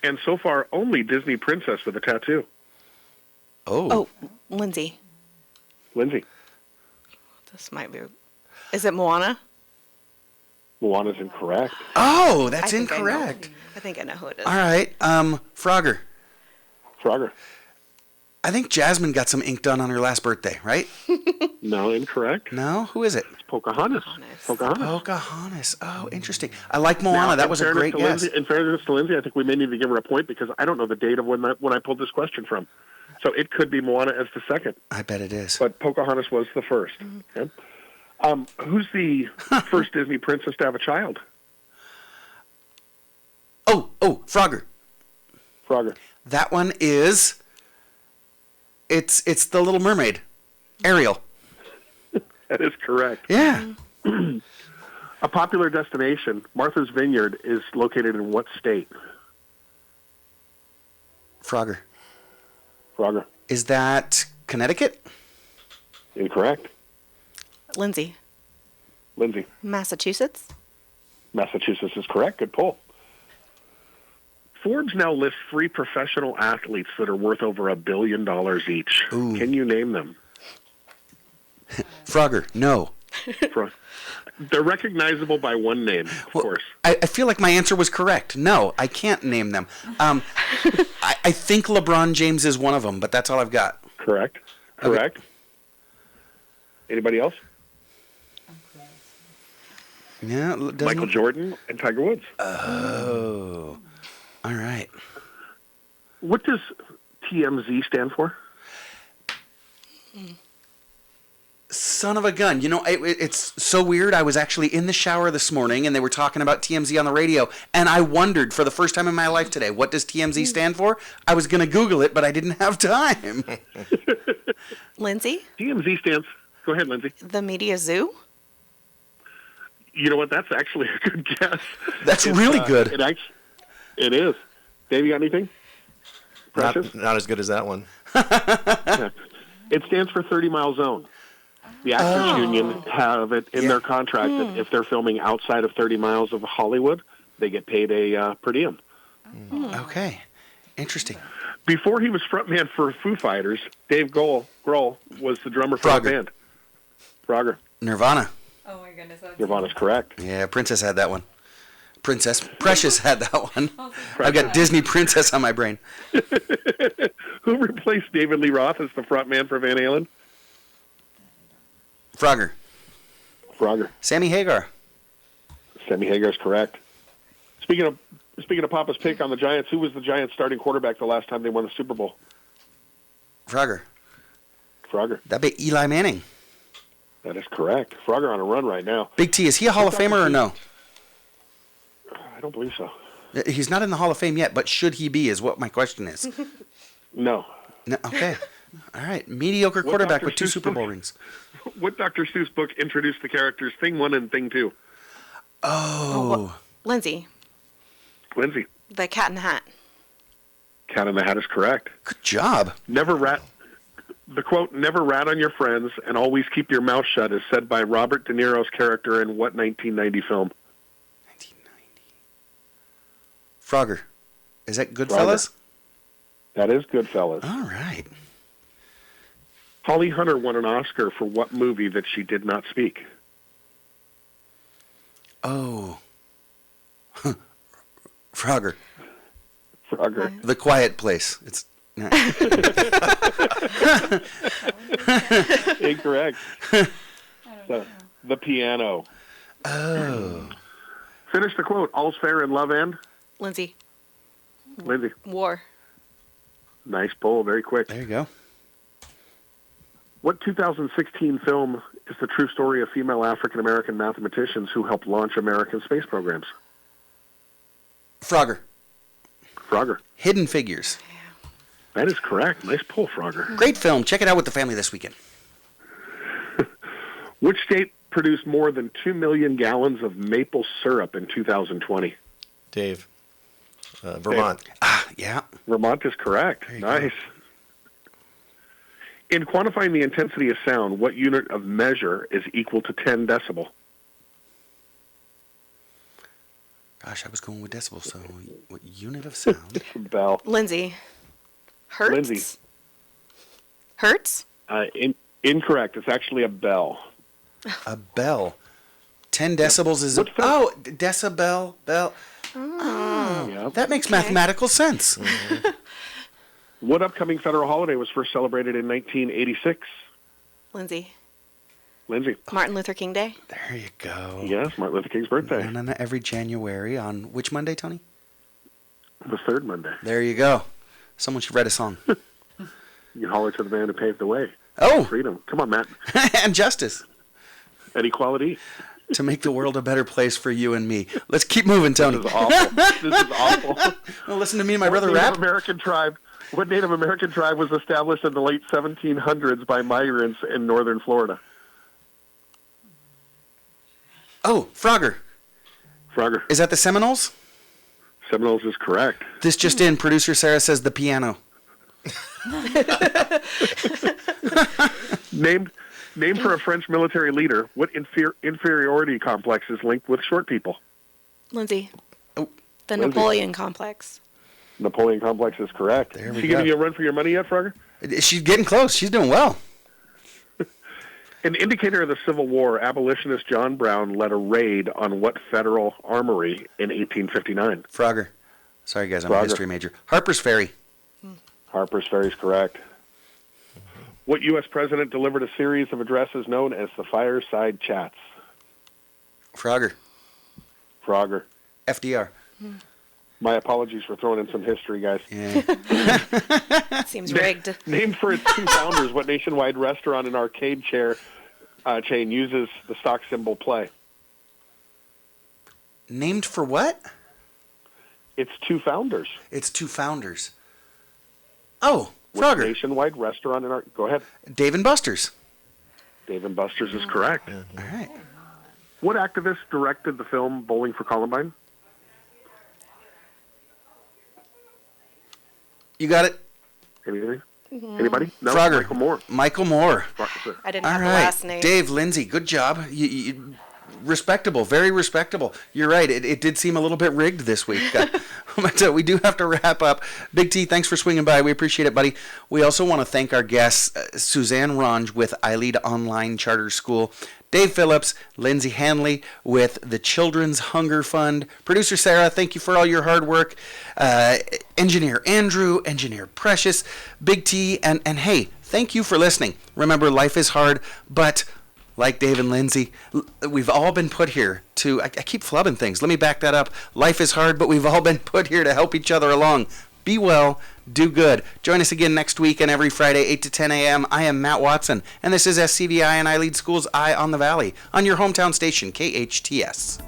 and so far only Disney princess with a tattoo? Oh, Lindsay. Lindsay. This might be. Is it Moana? Moana's incorrect. Oh, that's incorrect. I think I know who it is. All right. Frogger. Frogger. I think Jasmine got some ink done on her last birthday, right? No, incorrect. No? Who is it? It's Pocahontas. Pocahontas. Oh, interesting. I like Moana. That was a great guess. In fairness to Lindsay, I think we may need to give her a point because I don't know the date of when I pulled this question from. So it could be Moana as the second. I bet it is. But Pocahontas was the first. Okay. Who's the first Disney princess to have a child? Oh, Frogger. Frogger. That one is... It's the Little Mermaid. Ariel. That is correct. Yeah. A popular destination, Martha's Vineyard, is located in what state? Frogger. Frogger. Is that Connecticut? Incorrect. Lindsay. Lindsay. Massachusetts. Massachusetts is correct. Good pull. Forbes now lists 3 professional athletes that are worth over $1 billion each. Ooh. Can you name them? Frogger. No. They're recognizable by one name, of course. I feel like my answer was correct. No, I can't name them. I think LeBron James is one of them, but that's all I've got. Correct. Okay. Anybody else? Yeah, Michael Jordan and Tiger Woods. Oh. All right. What does TMZ stand for? Son of a gun. You know, it's so weird. I was actually in the shower this morning, and they were talking about TMZ on the radio, and I wondered for the first time in my life today, what does TMZ stand for? I was going to Google it, but I didn't have time. Lindsay? TMZ stands... Go ahead, Lindsay. The Media Zoo? You know what? That's actually a good guess. That's really good. It is. Dave, you got anything? Precious? Not as good as that one. Yeah. It stands for 30-mile zone. The actors union have it in their contract that if they're filming outside of 30 miles of Hollywood, they get paid a per diem. Okay. Interesting. Before he was frontman for Foo Fighters, Dave Grohl was the drummer for the band. Frogger. Nirvana. Oh my goodness. Nirvana's correct. Yeah, Princess had that one. Precious had that one. I've got Disney Princess on my brain. Who replaced David Lee Roth as the frontman for Van Halen? Frogger. Sammy Hagar. Sammy Hagar's correct. Speaking of Papa's pick on the Giants, who was the Giants' starting quarterback the last time they won the Super Bowl? Frogger. That'd be Eli Manning. That is correct. Frogger on a run right now. Big T, is he a Hall of Famer or no? I don't believe so. He's not in the Hall of Fame yet, but should he be is what my question is. No. Okay. All right. Mediocre quarterback with 2 Super Bowl rings. What Dr. Seuss book introduced the characters Thing 1 and Thing 2? Lindsay. The Cat in the Hat. Cat in the Hat is correct. Good job. The quote, "Never rat on your friends and always keep your mouth shut," is said by Robert De Niro's character in what 1990 film? 1990. Frogger. Is that Goodfellas? That is Goodfellas. All right. Holly Hunter won an Oscar for what movie that she did not speak? Oh. Frogger. Frogger. The Quiet Place. It's... Incorrect. The Piano. Oh. Finish the quote. All's fair in love and? Lindsay. War. Nice pull. Very quick. There you go. What 2016 film is the true story of female African-American mathematicians who helped launch American space programs? Frogger. Hidden Figures. That is correct. Nice pull, Frogger. Great film. Check it out with the family this weekend. Which state produced more than 2 million gallons of maple syrup in 2020? Dave. Vermont. Yeah. Vermont is correct. Nice. In quantifying the intensity of sound, what unit of measure is equal to 10 decibel? Gosh, I was going with decibels, so what unit of sound? Bell. Lindsay. Hertz? Lindsay. Hertz? Incorrect. It's actually a bell. A bell. 10 decibels is decibel, bell. Oh, that makes mathematical sense. Mm-hmm. What upcoming federal holiday was first celebrated in 1986? Lindsay. Martin Luther King Day. There you go. Yes, Martin Luther King's birthday. No, every January on which Monday, Tony? The third Monday. There you go. Someone should write a song. You can holler to the man who paved the way. Oh. Freedom. Come on, Matt. And justice. And equality. To make the world a better place for you and me. Let's keep moving, Tony. This is awful. Well, listen to me and my brother rap. What Native American tribe was established in the late 1700s by migrants in northern Florida? Oh, Frogger. Is that the Seminoles? Seminoles is correct. This just in. Producer Sarah says the piano. Named for a French military leader, what inferiority complex is linked with short people? Lindsay. The Napoleon complex. Napoleon complex is correct. There Is we she go. giving you a run for your money yet, Frogger? She's getting close. She's doing well. An indicator of the Civil War, abolitionist John Brown led a raid on what federal armory in 1859? Frogger. Sorry, guys, I'm a history major. Harper's Ferry. Harper's Ferry is correct. What U.S. president delivered a series of addresses known as the Fireside Chats? Frogger. FDR. My apologies for throwing in some history, guys. Yeah. Seems rigged. Named for its two founders, what nationwide restaurant and arcade chain chain uses the stock symbol play. Named for what? It's two founders. It's two founders. Oh, Frogger. Nationwide restaurant in our... Go ahead. Dave and Buster's. Dave and Buster's is correct. All right. What activist directed the film Bowling for Columbine? You got it? Anything? Anybody? No, Frogger. Michael Moore. Michael Moore. I didn't All have right. the last name. Dave, Lindsay, good job. You, respectable, very respectable. You're right. It did seem a little bit rigged this week. But we do have to wrap up. Big T, thanks for swinging by. We appreciate it, buddy. We also want to thank our guests, Suzanne Ronge with iLEAD Online Charter School, Dave Phillips, Lindsay Haendle with the Children's Hunger Fund, producer Sarah, thank you for all your hard work, engineer Andrew, engineer Precious, Big T, and hey, thank you for listening. Remember, life is hard, but like Dave and Lindsay, we've all been put here to, I keep flubbing things. Let me back that up. Life is hard, but we've all been put here to help each other along. Be well, do good. Join us again next week and every Friday, 8 to 10 a.m. I am Matt Watson, and this is SCVI and iLEAD Schools Eye on the Valley on your hometown station, KHTS.